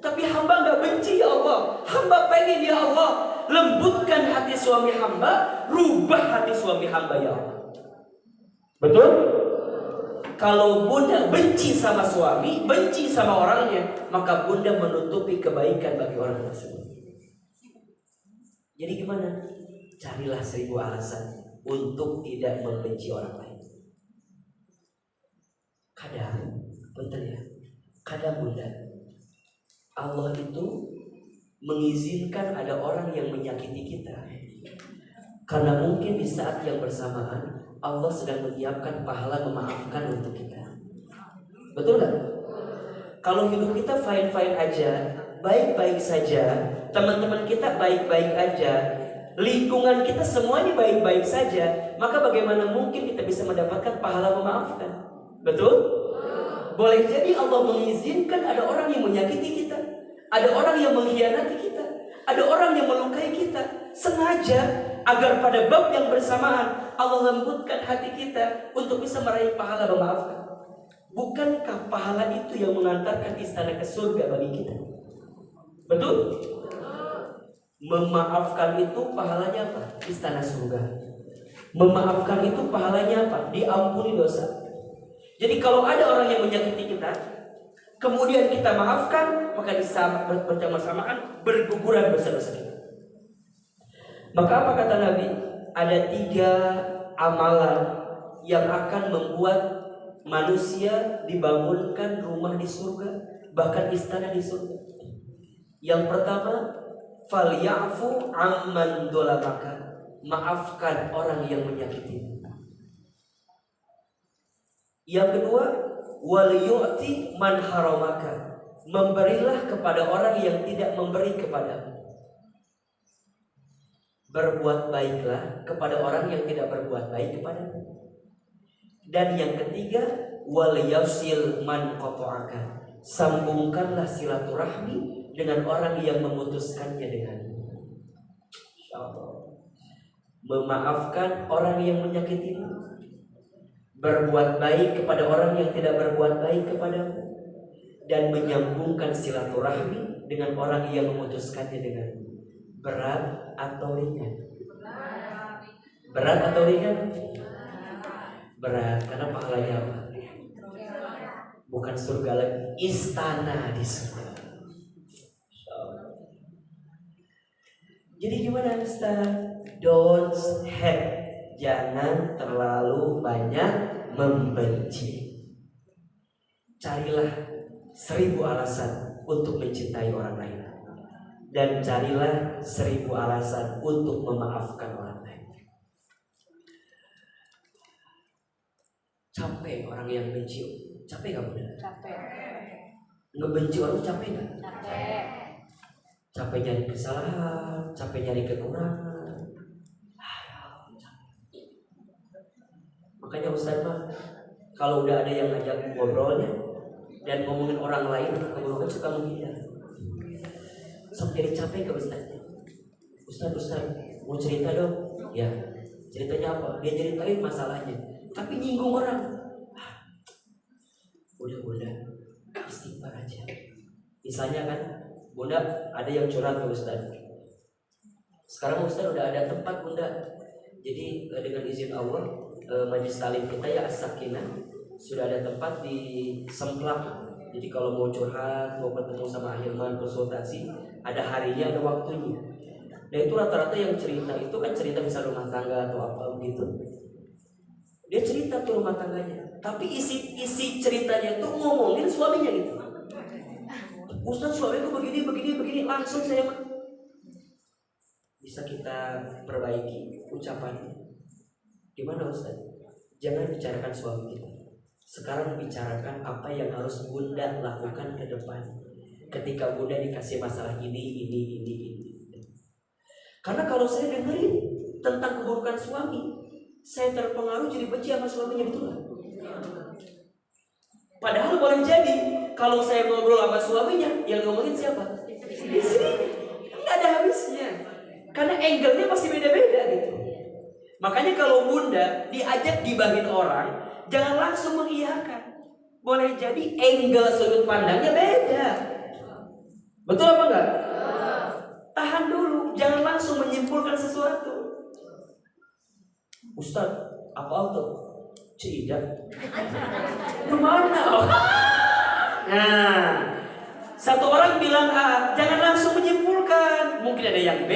Tapi hamba gak benci, ya Allah. Hamba pengen, ya Allah, lembutkan hati suami hamba, rubah hati suami hamba, ya Allah. Betul? Kalau bunda benci sama suami, benci sama orangnya, maka bunda menutupi kebaikan bagi orang tersebut. Jadi gimana? Carilah 1000 alasan untuk tidak membenci orang lain. Kadang, betul ya, kadang bunda, Allah itu mengizinkan ada orang yang menyakiti kita, karena mungkin di saat yang bersamaan Allah sedang menyiapkan pahala memaafkan untuk kita. Betul gak? Kalau hidup kita fine-fine aja, baik-baik saja, teman-teman kita baik-baik aja, lingkungan kita semuanya baik-baik saja, maka bagaimana mungkin kita bisa mendapatkan pahala memaafkan? Betul? Boleh jadi Allah mengizinkan ada orang yang menyakiti kita, ada orang yang mengkhianati kita, ada orang yang melukai kita, sengaja agar pada bab yang bersamaan Allah lembutkan hati kita untuk bisa meraih pahala memaafkan. Bukankah pahala itu yang mengantarkan istana ke surga bagi kita? Betul? Memaafkan itu pahalanya apa? Istana surga. Memaafkan itu pahalanya apa? Diampuni dosa. Jadi kalau ada orang yang menyakiti kita, kemudian kita maafkan, maka bersama-samaan berguguran dosa-dosa kita. Maka apa kata Nabi? Ada 3 amalan yang akan membuat manusia dibangunkan rumah di surga, bahkan istana di surga. Yang pertama, falyafu amman dolamaka, maafkan orang yang menyakiti. Yang kedua, wal yu'ti man haramaka, memberilah kepada orang yang tidak memberi kepadamu. Berbuat baiklah kepada orang yang tidak berbuat baik kepadamu. Dan yang ketiga, wal yasil man qata'aka, sambungkanlah silaturahmi dengan orang yang memutuskannya denganmu. Insyaallah. Memaafkan orang yang menyakitimu, berbuat baik kepada orang yang tidak berbuat baik kepadamu, dan menyambungkan silaturahmi dengan orang yang memutuskannya denganmu. Berat atau ringan? Berat atau ringan? Berat, karena pahalanya apa? Bukan surga lagi, istana di surga. Jadi gimana Ustaz? Don't hate, jangan terlalu banyak membenci. Carilah 1000 alasan untuk mencintai orang lain, dan carilah 1000 alasan untuk memaafkan orang lain. Capek orang yang benci. Capek gak bener? Capek. Ngebenci orang capek gak? Capek. Capek nyari kesalahan, capek nyari kekurangan. Makanya Ustaz mah kalau udah ada yang ngajak ngobrolnya dan ngomongin orang lain, keburukan suka menghindar. Sampai jadi capek ke Ustaznya. Ustaz, mau cerita dong? Ya, ceritanya apa? Dia ceritain masalahnya, tapi nyinggung orang. Udah, istighfar aja. Misalnya kan, Bunda ada yang curhat ke Ustaz. Sekarang Ustaz udah ada tempat Bunda. Jadi dengan izin Allah, majelis talim kita ya as-sakinah sudah ada tempat di Semplak. Jadi kalau mau curhat, mau ketemu sama Ahilman, konsultasi, ada harinya, ada waktunya. Nah itu rata-rata yang cerita itu kan cerita bisa rumah tangga atau apa begitu. Dia cerita tuh rumah tangganya, tapi isi ceritanya tuh ngomongin suaminya gitu. Ustaz, suamiku begini, langsung saya bisa kita perbaiki ucapannya. Gimana Ustaz? Jangan bicarakan suami kita. Sekarang bicarakan apa yang harus Bunda lakukan ke depan. Ketika Bunda dikasih masalah ini. Karena kalau saya dengerin tentang keburukan suami, saya terpengaruh jadi benci sama suaminya, betul nggak? Padahal boleh jadi kalau saya ngobrol sama suaminya, yang ngomongin siapa? Istri. Nggak ada habisnya. Karena angle-nya pasti beda-beda gitu. Makanya kalau Bunda diajak gibahin orang, jangan langsung mengiyakan. Boleh jadi angle sudut pandangnya beda. Betul apa enggak? Tahan dulu, jangan langsung menyimpulkan sesuatu. Ustaz, apa auto? Tidak. Gimana? Nah, satu orang bilang A, jangan langsung menyimpulkan. Mungkin ada yang B,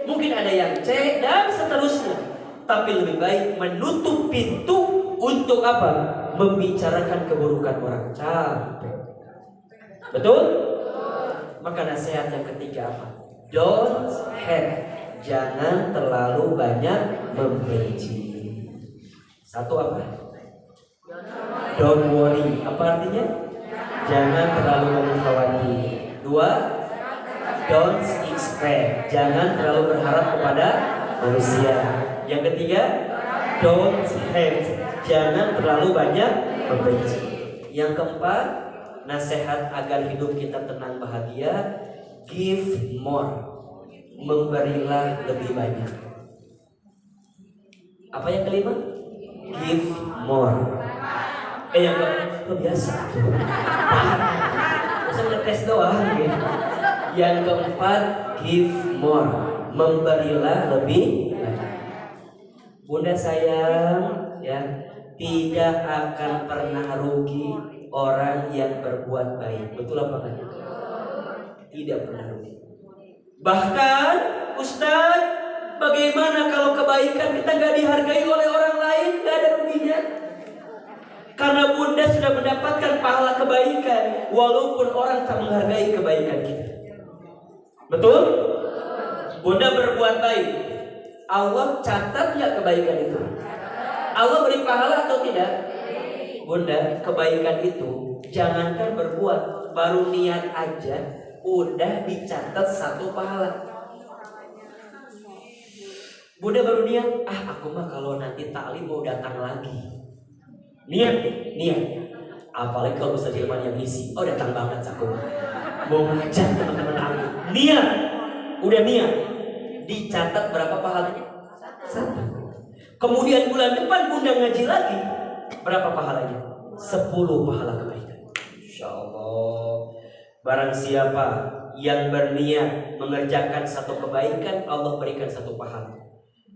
mungkin ada yang C, dan seterusnya. Tapi lebih baik menutup pintu untuk apa? Membicarakan keburukan orang. Capek. Betul? Maka nasihat yang ketiga apa? Don't hate. Jangan terlalu banyak membenci. Satu apa? Don't worry. Apa artinya? Jangan terlalu khawatir. Dua, don't expect. Jangan terlalu berharap kepada manusia. Yang ketiga, don't hate. Jangan terlalu banyak membenci. Yang keempat, nasihat agar hidup kita tenang bahagia, give more. Memberilah lebih banyak. Apa yang kelima? Give more. Yang keempat, biasa. Masa ngetes doang gitu. Yang keempat, give more. Memberilah lebih banyak. Bunda sayang, ya, tidak akan pernah rugi orang yang berbuat baik. Betul apa enggak? Tidak pernah rugi. Bahkan Ustadz, bagaimana kalau kebaikan kita gak dihargai oleh orang lain? Gak ada ruginya. Karena Bunda sudah mendapatkan pahala kebaikan, walaupun orang tak menghargai kebaikan kita. Betul? Bunda berbuat baik, Allah catat gak kebaikan itu? Allah beri pahala atau tidak? Bunda, kebaikan itu jangankan berbuat, baru niat aja udah dicatat satu pahala. Bunda baru niat, aku mah kalau nanti taklim mau datang lagi. Niat. Apalagi kalau Ustaz Hilman yang isi, datang banget aku. Mau ngajak teman-teman aku. Niat, udah niat. Dicatat berapa pahalanya? 1. Kemudian bulan depan Bunda ngaji lagi, berapa pahalanya? 10 pahala kebaikan. Insya Allah. Barang siapa yang berniat mengerjakan satu kebaikan, Allah berikan 1 pahala.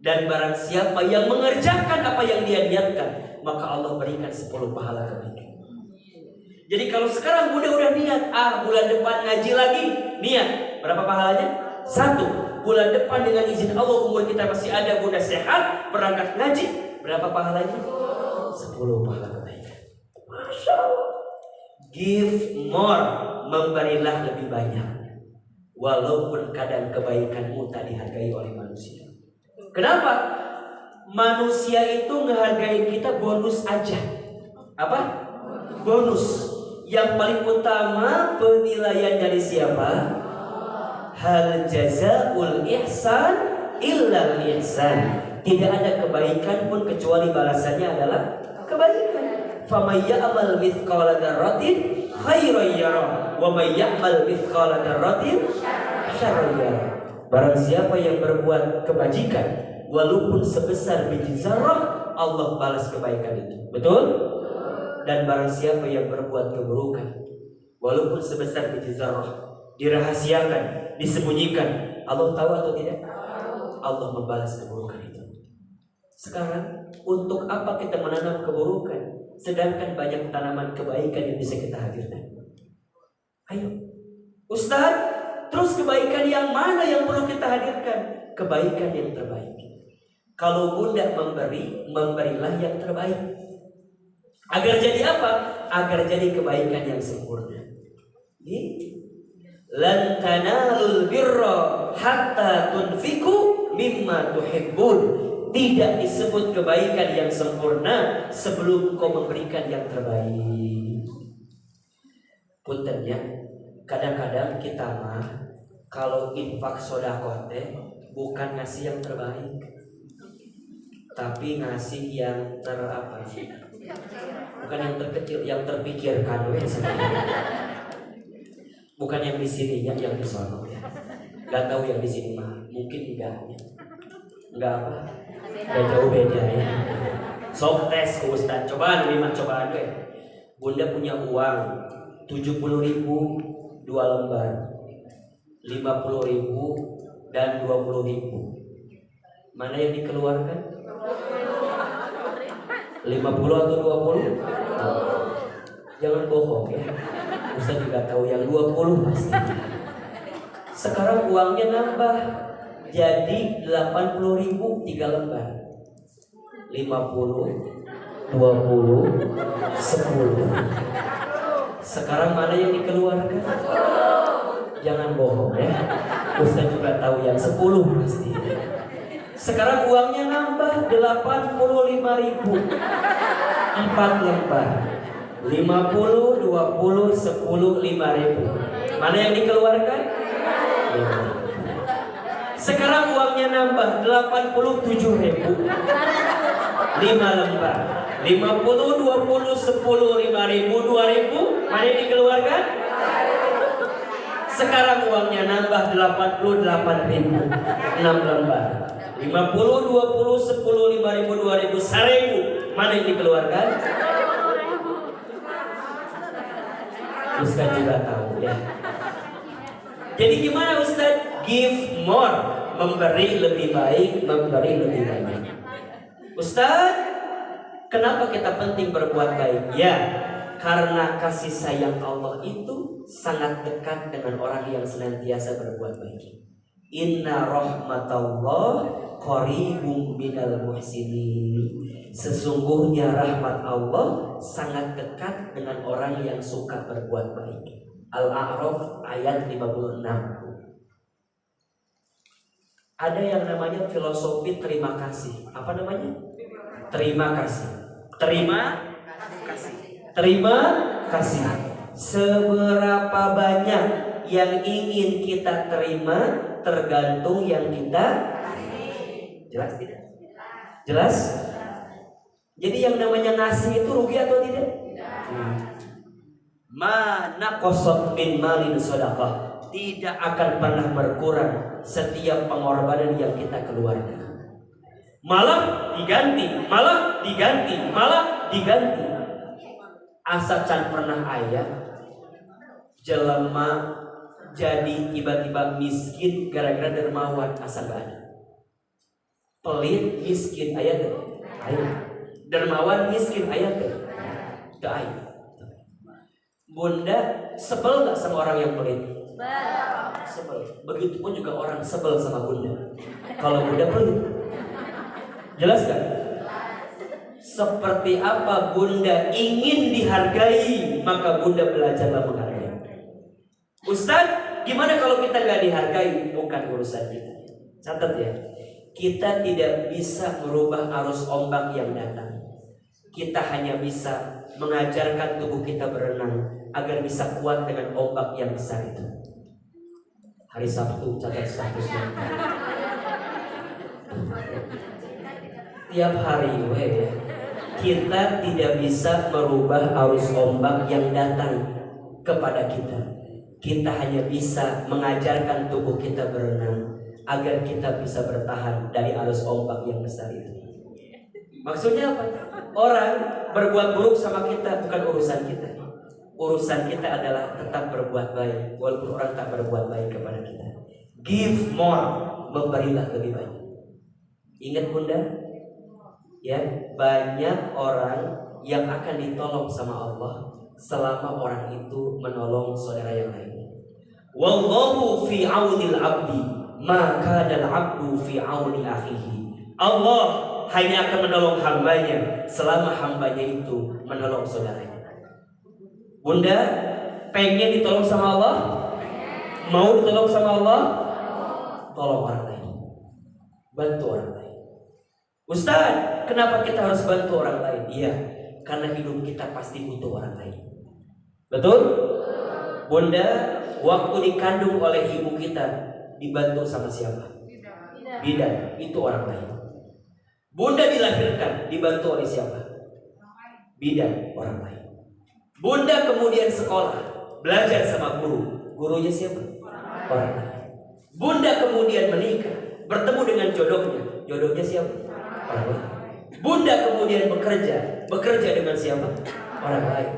Dan barang siapa yang mengerjakan apa yang dia niatkan, maka Allah berikan 10 pahala kebaikan. Jadi kalau sekarang Bunda udah niat, bulan depan ngaji lagi, niat, berapa pahalanya? 1. Bulan depan dengan izin Allah umur kita masih ada, Bunda sehat, berangkat ngaji, berapa pahalanya? 10 pahala kebaikan. Masya Allah. Give more, memberilah lebih banyak. Walaupun kadang kebaikanmu tak dihargai oleh manusia. Kenapa? Manusia itu ngehargai kita bonus aja. Apa? Bonus. Yang paling utama penilaian dari siapa? Hal jazaul ihsan illal ihsan. Tidak ada kebaikan pun kecuali balasannya adalah kebaikan. Faman ya'mal mithqala dzarratin khairan yarah wa may ya'mal mithqala dzarratin syarran yarah. Barang siapa yang berbuat kebajikan walaupun sebesar biji zarah, Allah balas kebaikan itu. Betul? Dan barang siapa yang berbuat keburukan walaupun sebesar biji zarah, dirahasiakan, disembunyikan, Allah tahu atau tidak? Allah membalas keburukan itu. Sekarang untuk apa kita menanam keburukan sedangkan banyak tanaman kebaikan yang bisa kita hadirkan. Ayo, Ustadz, terus kebaikan yang mana yang perlu kita hadirkan? Kebaikan yang terbaik. Kalau Bunda memberi, memberilah yang terbaik. Agar jadi apa? Agar jadi kebaikan yang sempurna. Lan tanalul birra hatta tunfiku mimma tuhibbun. Tidak disebut kebaikan yang sempurna sebelum kau memberikan yang terbaik. Punten ya, kadang-kadang kita mah kalau infak sedekah teh bukan ngasih yang terbaik, tapi ngasih yang bukan yang terkecil, yang terpikirkan bukan yang di sini, yang di sana ya. Gak tahu yang di sini mah, mungkin enggak apa, gak jauh beda ya. Sok tes ke Ustaz, cobaan 5 cobaan deh. Bunda punya uang 70.000 2 lembar, 50.000 dan 20.000. Mana yang dikeluarkan? 50 atau 20? Jangan bohong ya. Ustaz juga tahu yang 20 pasti. Sekarang uangnya nambah jadi 80.000 3 lembar. 50, 20, 10. Sekarang mana yang dikeluarkan? Jangan bohong ya. Ustaz juga tahu yang 10 pasti. Sekarang uangnya nambah 85.000 4 lembar. 50, 20, 10, 5.000. Mana yang dikeluarkan? Sekarang uangnya nambah 87.000 5 lembar. 50, 20, 10, 5.000, 2.000. Mana yang dikeluarkan? Sekarang uangnya nambah 88.000 6 lembar. 50, 20, 10, 5.000, 2.000, 1.000. Mana yang dikeluarkan? Ustaz juga tahu ya. Jadi gimana Ustaz? Give more, memberi lebih baik, memberi lebih banyak. Ustaz, kenapa kita penting berbuat baik? Ya, karena kasih sayang Allah itu sangat dekat dengan orang yang senantiasa berbuat baik. Inna rahmatallah qaribum minal muhsinin. Sesungguhnya rahmat Allah sangat dekat dengan orang yang suka berbuat baik. Al-A'raf ayat 56. Ada yang namanya filosofi terima kasih. Apa namanya? Terima kasih. Terima kasih. Terima kasih. Seberapa banyak yang ingin kita terima tergantung yang kita jelas tidak? Jelas? Jadi yang namanya ngasih itu rugi atau tidak? Mana kosot min malin sedekah, tidak akan pernah berkurang setiap pengorbanan yang kita keluarkan. Malah diganti, malah diganti, malah diganti. Asa can pernah ayat jelema jadi tiba-tiba miskin gara-gara dermawan, asa gak ada. Pelit miskin ayat dermawan miskin ayat gak ayat. Bunda sebel gak sama orang yang pelit? Sebel. Begitupun juga orang sebel sama Bunda kalau Bunda pelit. Jelas gak? Seperti apa Bunda ingin dihargai, maka Bunda belajarlah menghargai. Ustaz, gimana kalau kita gak dihargai? Bukan urusan kita. Catat ya, kita tidak bisa merubah arus ombak yang datang. Kita hanya bisa mengajarkan tubuh kita berenang agar bisa kuat dengan ombak yang besar itu. Hari Sabtu catat statusnya. Tiap hari ya. Kita tidak bisa merubah arus ombak yang datang kepada kita. Kita hanya bisa mengajarkan tubuh kita berenang agar kita bisa bertahan dari arus ombak yang besar itu. Maksudnya apa? Orang berbuat buruk sama kita bukan urusan kita. Urusan kita adalah tetap berbuat baik walaupun orang tak berbuat baik kepada kita. Give more, memberilah lebih banyak. Ingat Bunda, ya, banyak orang yang akan ditolong sama Allah selama orang itu menolong saudara yang lainnya. Wallahu fi aunil abdi maka dan abdu fi auni akhihi. Allah hanya akan menolong hambanya selama hambanya itu menolong saudaranya. Bunda pengen ditolong sama Allah? Mau ditolong sama Allah? Tolong orang lain, bantu orang lain. Ustaz, kenapa kita harus bantu orang lain? Iya, karena hidup kita pasti butuh orang lain. Betul? Bunda, waktu dikandung oleh ibu kita dibantu sama siapa? Bidan, itu orang lain. Bunda dilahirkan dibantu oleh siapa? Bidan, orang lain. Bunda kemudian sekolah, belajar sama guru. Gurunya siapa? Orang lain. Bunda kemudian menikah, bertemu dengan jodohnya. Jodohnya siapa? Orang lain. Bunda kemudian bekerja dengan siapa? Orang lain.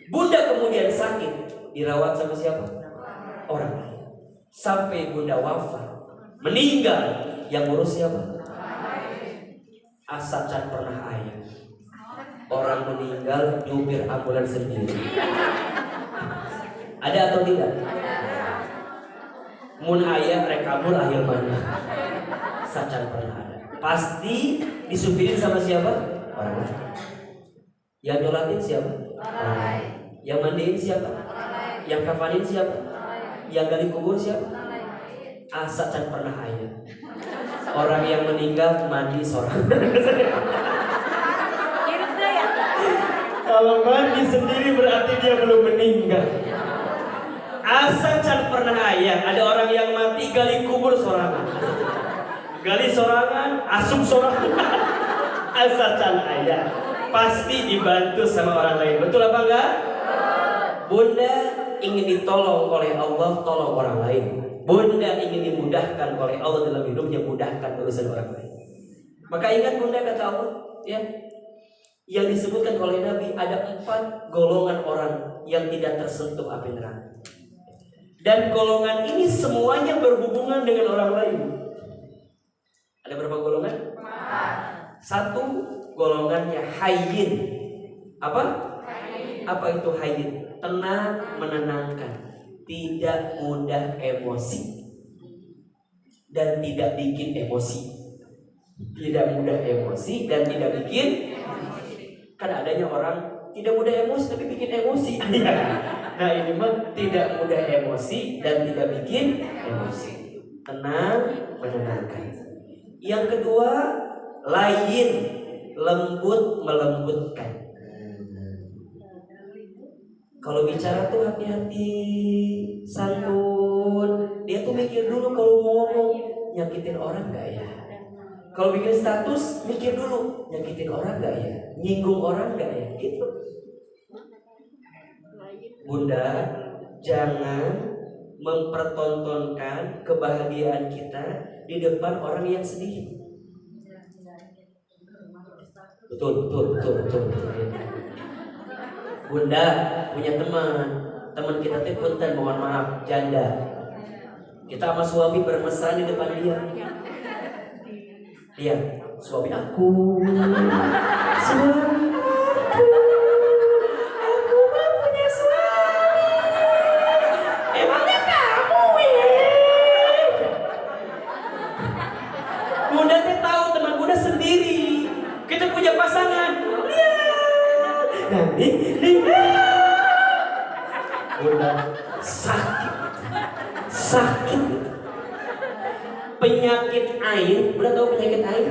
Bunda kemudian sakit, dirawat sama siapa? Orang lain. Sampai bunda wafat, meninggal, yang ngurus siapa? Asa can pernah ayah orang meninggal nyupir ambulans sendiri. Ada atau tidak? Mun ayah rekamul akhir mana? Sacan pernah ada. Pasti disupirin sama siapa? Orang lain. Yang nyolatin siapa? Orang lain. Yang mandiin siapa? Yang kafanin siapa? Yang gali kubur siapa? Asa can pernah ayah. Orang yang meninggal mandi seorang. Kalau mandi sendiri berarti dia belum meninggal. Asa can pernah ayah. Ada orang yang mati gali kubur sorangan. Gali sorangan, asup sorangan. Asa can ayah. Pasti dibantu sama orang lain. Betul apa enggak? Bunda ingin ditolong oleh Allah, tolong orang lain. Bunda ingin dimudahkan oleh Allah dalam hidupnya, mudahkan urusan orang lain. Maka ingat bunda kata Allah, ya, yang disebutkan oleh Nabi ada 4 golongan orang yang tidak tersentuh api neraka. Dan golongan ini semuanya berhubungan dengan orang lain. Ada berapa golongan? 1 golongannya hayyin. Apa? Apa itu hayyin? Tenang, menenangkan. Tidak mudah emosi dan tidak bikin emosi. Tidak mudah emosi dan tidak bikin emosi. Kan adanya orang tidak mudah emosi tapi bikin emosi. Nah ini mah tidak mudah emosi dan tidak bikin emosi. Tenang, menenangkan. Yang kedua, lain, lembut, melembutkan. Kalau bicara tuh hati-hati, santun. Dia tuh mikir dulu kalau mau ngomong, nyakitin orang gak ya? Kalau bikin status, mikir dulu, nyakitin orang gak ya? Nyinggung orang gak ya? Gitu. Bunda, jangan mempertontonkan kebahagiaan kita di depan orang yang sedih. Betul. Bunda punya teman kita tuh punten, mohon maaf, janda. Kita sama suami bermesra di depan dia. Iya, suami aku mah punya suami. Emangnya kamu ya? Bunda teh tahu teman Bunda sendiri. Kita punya pasangan. Nanti Bunda sakit. Penyakit ain, Bunda tahu penyakit ain?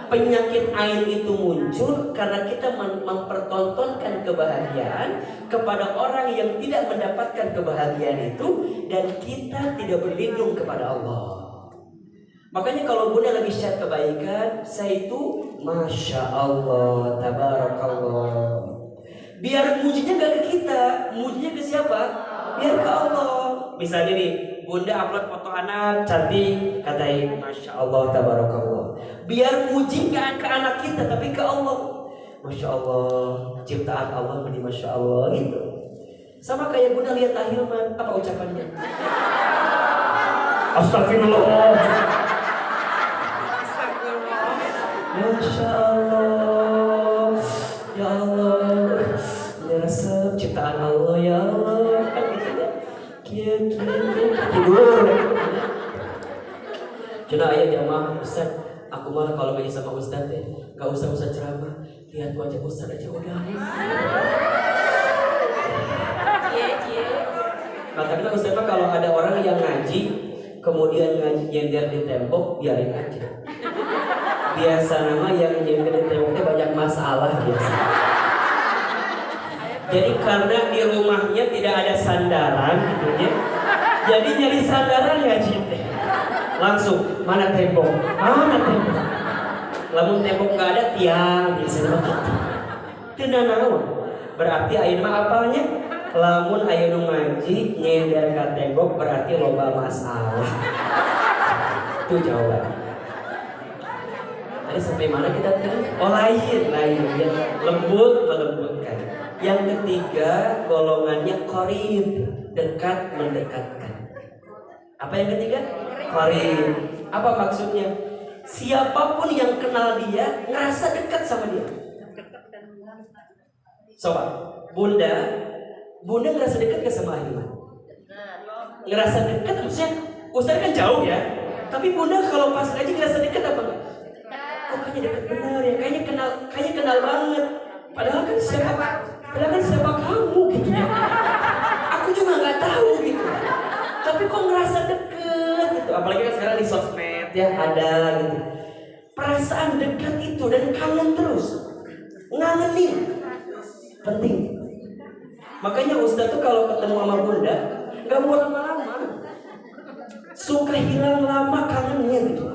Penyakit ain itu muncul karena kita mempertontonkan kebahagiaan kepada orang yang tidak mendapatkan kebahagiaan itu dan kita tidak berlindung kepada Allah. Makanya kalau Bunda lagi share kebaikan, saya itu Masya Allah, Tabarakallah. Biar mujinya gak ke kita, mujinya ke siapa? Biar ke Allah. Misalnya nih, Bunda upload foto anak cantik, katain Masya Allah, Tabarakallah. Biar muji gak ke anak kita, tapi ke Allah. Masya Allah, ciptaan Allah menjadi Masya Allah gitu. Sama kayak Bunda lihat Ahilman, apa ucapannya? Astagfirullah. Masya Allah. Ya Allah. ya jamaah Ustaz, aku malah kalau ngaji sama Ustaz ya, gak usah Ustaz ceramah, lihat wajah Ustaz aja udah. Makanya Ustaz mah kalau ada orang yang ngaji, kemudian ngaji nyender di tembok, biarin aja. Biasa nama yang nyender di temboknya banyak masalah biasa. Jadi karena di rumahnya tidak ada sandaran gitu ya, jadi nyari sandaran ngaji teh. Langsung mana tembok, mana tembok. Lamun tembok nggak ada tiang biasanya begitu. Tidak naon. Berarti ayeuna mah apalnya? Lamun ayeuna ngaji nyender ka tembok berarti loba masalah. Itu jawaban. Tadi sampai mana kita tadi? Oh lain ya. Lembut melembutkan. Yang ketiga golongannya qarib, dekat mendekatkan. Apa yang ketiga? Qarib. Apa maksudnya? Siapapun yang kenal dia ngerasa dekat sama dia. Sobat, Bunda ngerasa dekat gak sama Ahilman? Ngerasa dekat maksudnya Ustaz kan jauh ya, tapi Bunda kalau pas ngaji ngerasa dekat apa enggak? Kok kayaknya dekat benar ya, kayaknya kenal banget. Padahal kan siapa kamu gitu ya. Aku juga nggak tahu gitu. Tapi kok ngerasa deket gitu. Apalagi kan sekarang di sosmed ya ada gitu. Perasaan dekat itu dan kangen terus. Ngangenin. Penting. Makanya Ustaz tuh kalau ketemu sama Bunda nggak mau lama-lama. Suka hilang lama kangennya gitu.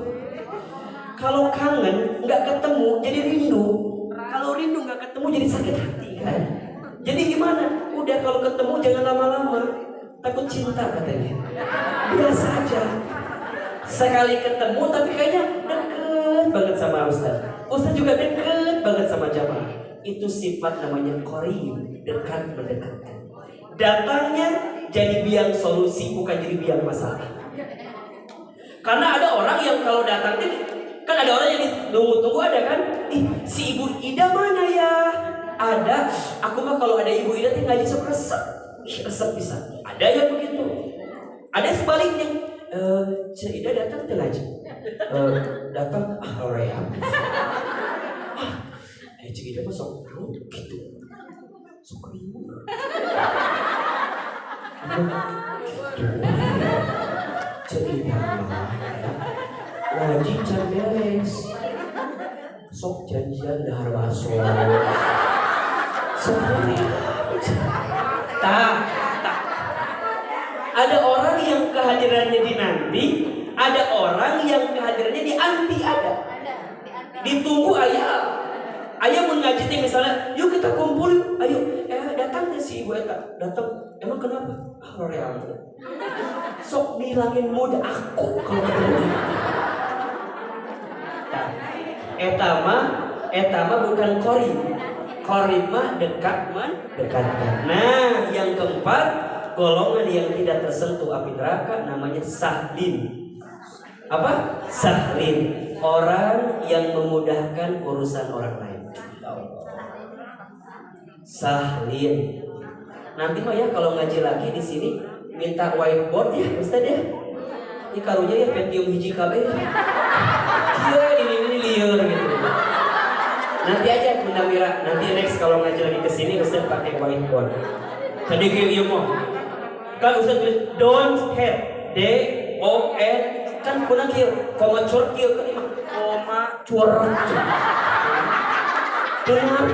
Kalau kangen nggak ketemu jadi rindu. Kalau rindu nggak ketemu jadi sakit hati kan. Jadi gimana? Udah kalau ketemu jangan lama-lama. Takut cinta katanya. Biasa aja. Sekali ketemu tapi kayaknya deket banget sama Ustaz. Ustaz juga deket banget sama jamaah. Itu sifat namanya qarib, dekat mendekatkan. Datangnya jadi biang solusi bukan jadi biang masalah. Karena ada orang yang kalau datang kan ada orang yang tunggu-tunggu ada kan? Si Ibu Ida mana ya? Ada. Aku mah kalau ada Ibu Ida tinggal ngaji sok resep. Resep bisa. Ada yang begitu. Ada sebaliknya. Cik Ida datang tuh ngaji. Datang Rorea. Cik Ida mah sok gitu. Sok ribu. Cik Ida mah ngaji can beres. Sok janjian dahar baso. Tak. Ada orang yang kehadirannya dinanti, ada orang yang kehadirannya dianti ada. Ditunggu ayah mau ngaji teh misalnya, yuk kita kumpul, ayo, datang deh si ibu eta, datang, emang kenapa? Real. Sok bilangin mood aku kalau ketemu dia. Eta mah bukan qarib. Qarib mah dekat mendekatkan. Nah, yang keempat, golongan yang tidak tersentuh api neraka namanya sahlin. Apa? Sahlin. Orang yang memudahkan urusan orang lain. Sahlin. Nanti mah ya kalau ngaji lagi di sini minta whiteboard ya, Ustaz ya. Ini karunya ya Pentium hiji KB. Iya, ini liur gitu. Nanti aja Bunda Mira, nanti next kalau ngaji lagi ke sini Ustaz pakai whiteboard. Tadi kayak iya mau. Kan Ustaz tulis don't have DON kan kuna kieu koma cur kieu kan imah koma curang. Benar.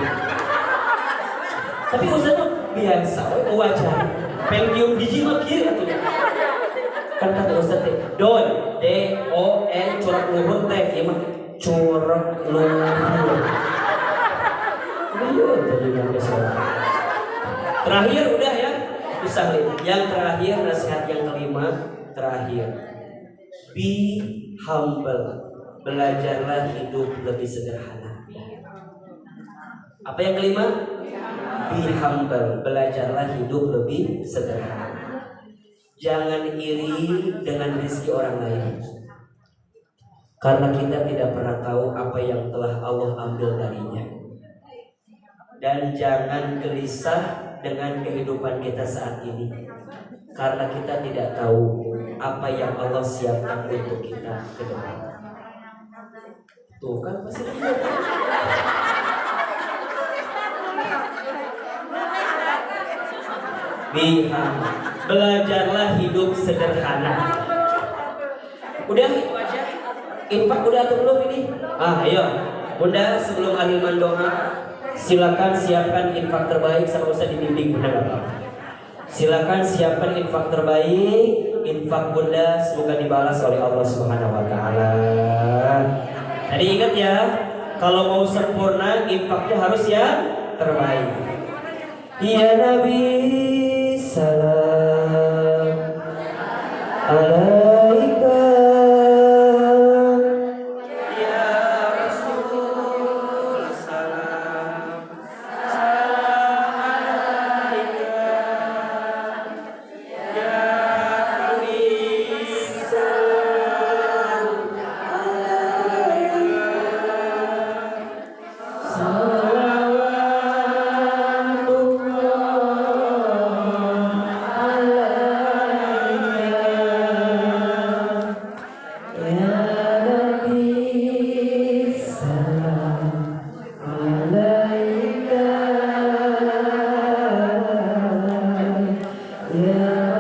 Tapi Ustaz tuh biasa we wajar. Pentium hiji mah kieu atuh. Kan kata Ustaz teh don't DON curang luhur teh ieu mah curang luhur. Terakhir udah ya, Sahlin. Yang terakhir nasihat yang kelima terakhir. Be humble. Belajarlah hidup lebih sederhana. Apa yang kelima? Be humble. Belajarlah hidup lebih sederhana. Jangan iri dengan rezeki orang lain. Karena kita tidak pernah tahu apa yang telah Allah ambil darinya. Dan jangan gelisah dengan kehidupan kita saat ini, karena kita tidak tahu apa yang Allah siapkan untuk kita ke depan. Tuh kan pasti. Bihan, belajarlah hidup sederhana. Udah itu aja. Infak udah atau belum ini? Ayo. Bunda sebelum Ahilman doa, silakan siapkan infak terbaik sama Ustaz dibimbing Bunda enggak apa-apa. Silakan siapkan infak terbaik, infak Bunda semoga dibalas oleh Allah Subhanahu wa taala. Jadi ingat ya, kalau mau sempurna infaknya harus yang terbaik. Ya Nabi salam alaika ya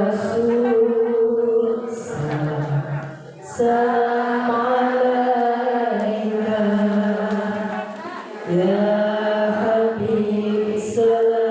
Rasul salam alaika ya Habib salam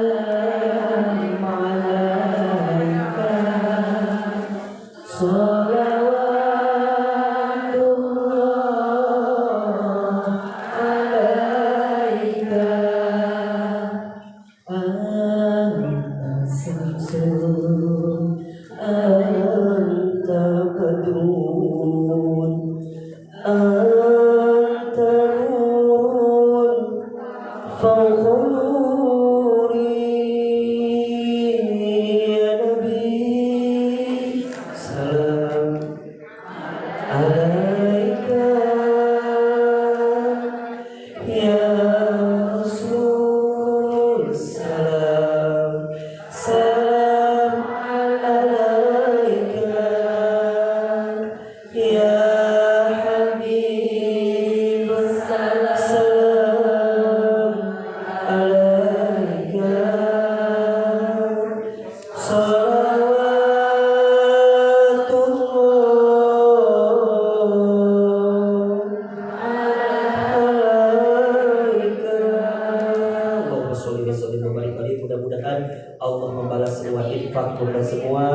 Mudah-mudahan Allah membalas semua infak kita semua,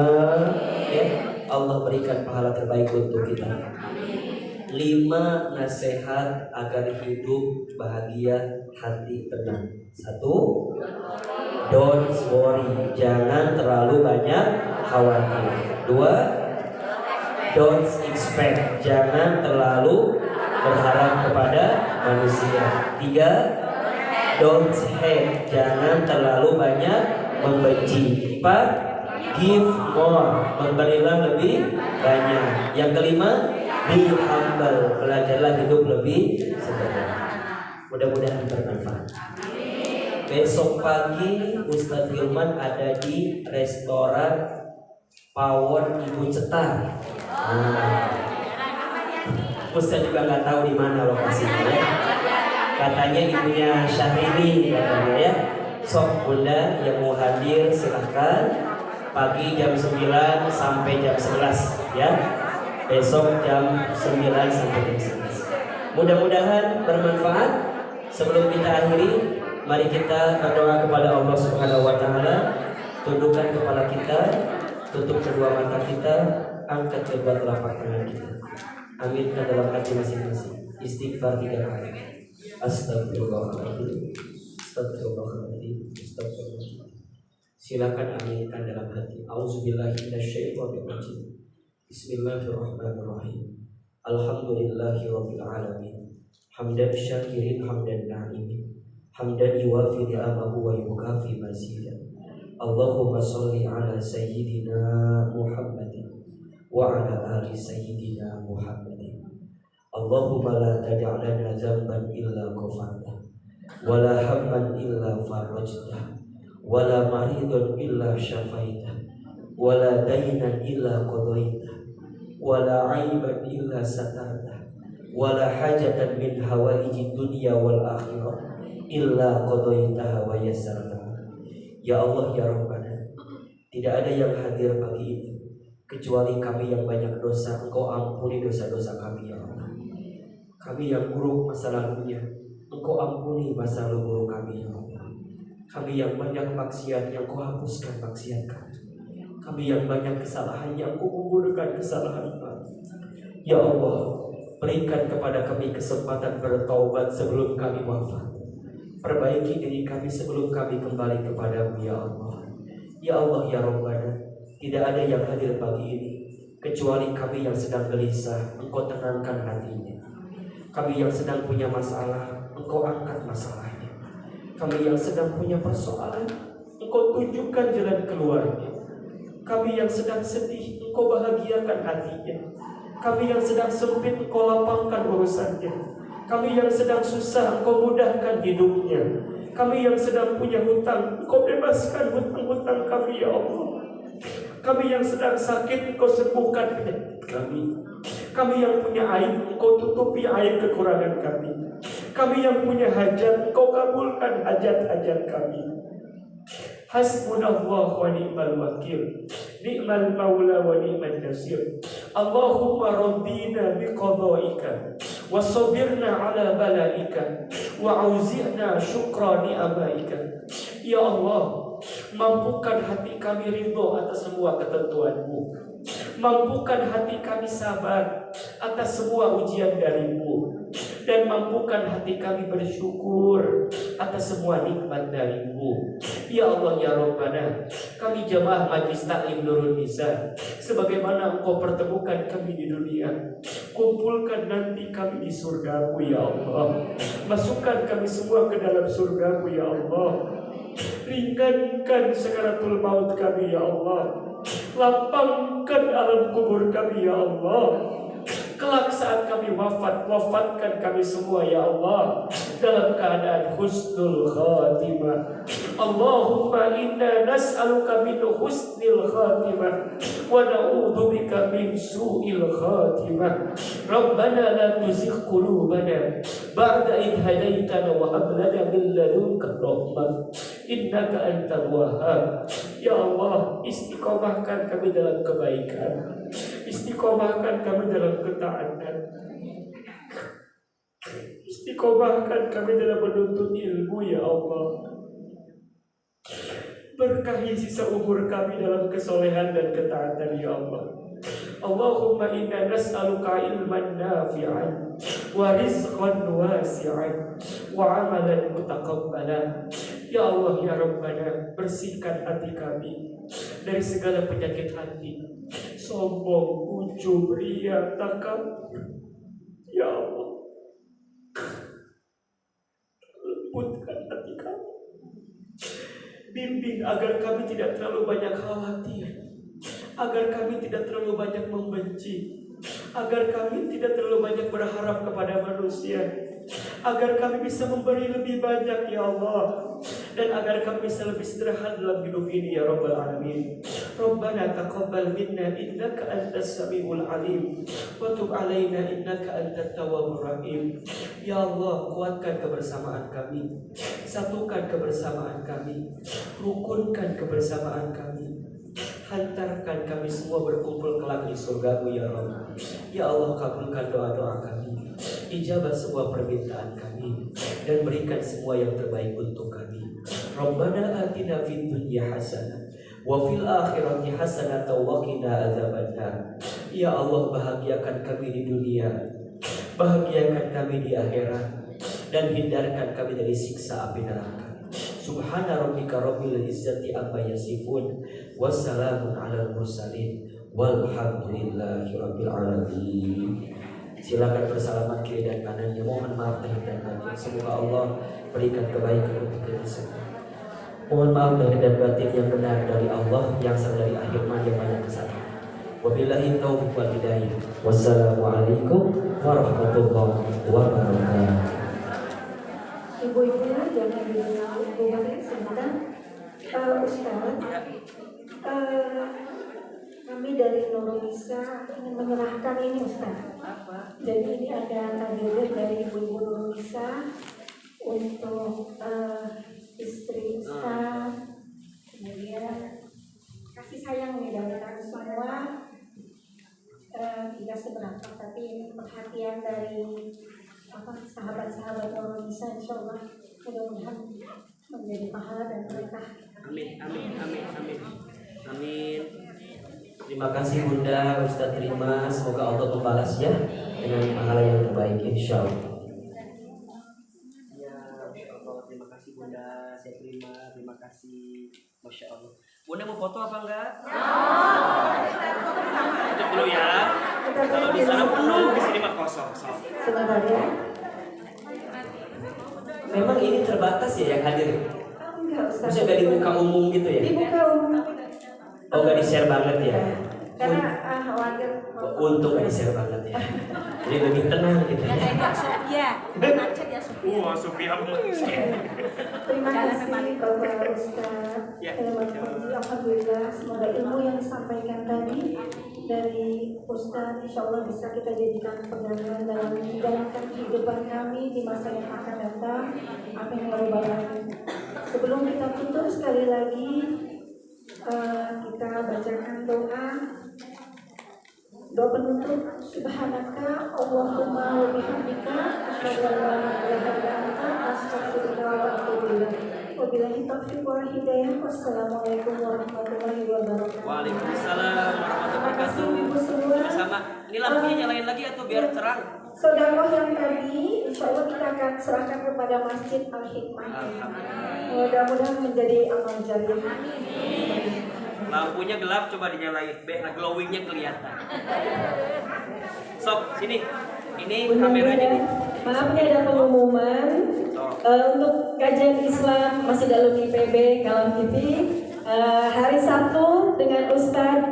ya. Allah berikan pahala terbaik untuk kita. 5 nasihat agar hidup bahagia, hati tenang. 1, don't worry, jangan terlalu banyak khawatir. 2, don't expect, jangan terlalu berharap kepada manusia. 3, don't hate, jangan terlalu banyak membenci. 4, give more, memberilah lebih banyak. Yang kelima, be humble, belajarlah hidup lebih sederhana. Mudah-mudahan bermanfaat. Besok pagi Ustadz Hilman ada di restoran Power Ibu Cetar. Ustadz juga nggak tahu di mana lokasinya, ya. Katanya ibunya Syahrini katanya, ya. Sok Bunda yang mau hadir silahkan. Pagi jam 9 sampai jam 11, ya. Besok jam 9 sampai jam 11. Mudah-mudahan bermanfaat. Sebelum kita akhiri, mari kita berdoa kepada Allah Subhanahu wa taala. Tundukkan kepala kita, tutup kedua mata kita, angkat kedua telapak tangan kita. Aminkan dalam hati masing-masing. Istighfar 3 kali. Astagfirullahaladzim, astagfirullahaladzim, astagfirullahaladzim. Silakan aminkan dalam hati. Auzubillahi minasyaitonirrajim. Bismillahirrahmanirrahim. Alhamdulillahirabbil alamin. Hamdan syakirin hamdan na'imin. Hamdan yuwafi ni'amahu wa yukafi mazidah. Allahumma sholli ala sayyidina Muhammadin wa ala ali sayyidina Muhammadin. Allahumma la tad'a lana dzamban illa ghafartah, wa la hamman illa farajtah, wa la maridan illa syafaitah, wa la daynan illa qadaitah, wa la aiban illa satartah, wala hajatan min hawaijid dunya wal akhirah illa qadaitaha wa yassartaha. Ya Allah ya Rabbana, tidak ada yang hadir pagi ini kecuali kami yang banyak dosa. Engkau ampuni dosa-dosa kami ya Allah. Kami yang buruk masa lalunya, Engkau ampuni masa lalu buruk kami ya Allah. Kami yang banyak maksiat, yang Kau hapuskan maksiat kami. Kami yang banyak kesalahan, yang Kau gugurkan kesalahan kami. Ya Allah, berikan kepada kami kesempatan bertaubat sebelum kami wafat. Perbaiki diri kami sebelum kami kembali kepadamu ya Allah. Ya Allah ya Rabbana, tidak ada yang hadir pagi ini kecuali kami yang sedang gelisah, Engkau tenangkan hatinya. Kami yang sedang punya masalah, Engkau angkat masalahnya. Kami yang sedang punya persoalan, Engkau tunjukkan jalan keluarnya. Kami yang sedang sedih, Engkau bahagiakan hatinya. Kami yang sedang sempit, Engkau lapangkan urusannya. Kami yang sedang susah, Engkau mudahkan hidupnya. Kami yang sedang punya hutang, Engkau bebaskan hutang-hutang kami ya Allah. Kami yang sedang sakit, Engkau sembuhkan penyakit kami. Kami yang punya aib, Engkau tutupi aib kekurangan kami. Kami yang punya hajat, Engkau kabulkan hajat-hajat kami. Hasbunallah wa ni'mal wakil, ni'mal maula wa ni'mal nasir. Allahumma rabbina biqada'ika wa sabirna ala balaika wa auzi'na syukra ni'amaika. Ya Allah, mampukan hati kami ridho atas semua ketentuan-Mu. Mampukan hati kami sabar atas semua ujian dari-Mu. Dan mampukan hati kami bersyukur atas semua nikmat dari-Mu. Ya Allah ya Rabbana, kami jamaah Majlis Taklim Nurun Nisa, sebagaimana Engkau pertemukan kami di dunia, kumpulkan nanti kami di surga-Mu ya Allah. Masukkan kami semua ke dalam surga-Mu ya Allah. Ringankan sakaratul maut kami ya Allah. Lapangkan alam kubur kami ya Allah. Kelak saat kami wafat, wafatkan kami semua ya Allah dalam keadaan husnul khatimah. Allahumma inna nas'aluka min husnil khatimah wa na'udzubika min su'il khatimah. Rabbana la tuzigh qulubana ba'da idh hadaitana wa hab lana min ladunka rahmah innaka antal wahhab. Ya Allah, istiqomahkan kami dalam kebaikan, istiqomahkan kami dalam ketaatan, istiqomahkan kami dalam menuntut ilmu ya Allah. Berkahi sisa umur kami dalam kesolehan dan ketaatan ya Allah. Allahumma inna nas'aluka ilman nafi'an wa rizqan wasi'an wa amalan mutaqabbalan. Ya Allah ya Rabbana, bersihkan hati kami dari segala penyakit hati, sombong, ujub, riya, takabur. Ya Allah, lembutkan hati kami. Bimbing agar kami tidak terlalu banyak khawatir, agar kami tidak terlalu banyak membenci, agar kami tidak terlalu banyak berharap kepada manusia, agar kami bisa memberi lebih banyak ya Allah, dan agar kami bisa lebih sederhana dalam hidup ini ya Rabbal Alamin. Rabbana taqabbal minna innaka antas samiul alim wa tub alaina innaka antat tawwabur rahim. Ya Allah, kuatkan kebersamaan kami, satukan kebersamaan kami, rukunkan kebersamaan kami, hantarkan kami semua berkumpul kelak di surga-Mu ya Allah. Ya Allah, kabulkan doa-doa kami, ijabah semua permintaan kami, dan berikan semua yang terbaik untuk kami. Rabbana atina fid dunya hasanah wa fil akhirati hasanah wa qina adzabannar. Ya Allah, bahagiakan kami di dunia, bahagiakan kami di akhirat, dan hindarkan kami dari siksa api neraka. Subhana rabbika rabbil izzati amma yasifun, wassalamun alal mursalin, walhamdulillahi rabbil alamin. Silakan bersalamat kiri dan kanannya. Mohon maaf lahir dan batin. Semoga Allah berikan kebaikan untuk kita semua. Mohon maaf lahir dan batin yang benar dari Allah, yang sang dari akhir yang banyak kesalahan. Wabillahi taufiq wal hidayah. Wassalamualaikum warahmatullahi wabarakatuh. Ibu-ibu jangan dulu sebentar. Ustaz, Kami dari Nurul Nisa ingin menyerahkan ini Ustaz. Jadi ini ada hadiah dari Ibu Nurul Nisa untuk istri Ustaz. Kemudian kasih sayang nih dari kami semua, tidak seberapa, tapi ini perhatian dari sahabat-sahabat Nurul Nisa. Insya Allah mudah-mudahan menjadi pahala dan berkah. Amin, amin, amin, amin. Amin. Terima kasih Bunda, Ustaz terima. Semoga Allah membalas ya dengan pahala yang terbaik insya Allah. Ya, Masya Allah. Terima kasih Bunda. Saya terima. Terima kasih. Masya Allah. Bunda mau foto apa enggak? Tutup dulu ya. Kalau di sana penuh, di sini mah kosong. So. Sebentar ya. Memang ini terbatas ya yang hadir. Enggak Ustaz. Bisa dari muka umum gitu ya? Dibuka umum. Oh nggak di-share banget ya? Karena khawatir. Untuk nggak di-share banget ya? Jadi lebih tenang gitu ya? Wah, Sophia Terima kasih Bapak Ustaz. Ya. Alhamdulillah, semoga ilmu yang disampaikan tadi dari Ustaz insya Allah bisa kita jadikan pegangan dalam menjalankan kehidupan kami di masa yang akan datang. Amin ya rabbal alamin. Sebelum kita tutup sekali lagi kita bacakan doa penutup. Subhanaka Allahumma wa bihamdika asyhadu an la ilaha illa anta astaghfiruka wa atubu ilaik. Wabillahi taufiq wal hidayah. Wassalamualaikum warahmatullahi wabarakatuh. Waalaikumsalam warahmatullahi Terima kasih wabarakatuh. Ibu semua. Sama. Ini lampunya nyalain lagi atau biar terang? Sedekah yang tadi insya Allah kita akan serahkan kepada Masjid Al-Hikmah. Mudah-mudahan menjadi amal jariah. Lampunya gelap, coba dinyalain. Glowingnya kelihatan. Sok, sini. Ini kameranya nih. Maaf nih ada pengumuman untuk kajian Islam Masjid Alumni PB Kalam TV hari Sabtu dengan Ustadz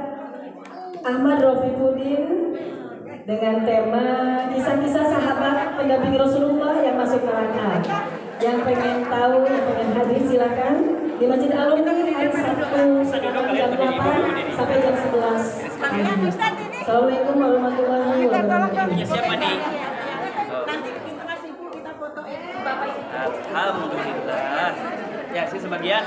Ahmad Rofifuddin dengan tema kisah-kisah sahabat pendamping Rasulullah yang masuk neraka. Yang pengen tahu, yang pengen hadir silakan di Masjid Alumni hari Sabtu jam 8 sampai jam 11. Assalamualaikum warahmatullahi wabarakatuh. Punya siapa nih? Nanti kita kasih ibu kita fotoin Bapak. Alhamdulillah. Ya, sini sebagian.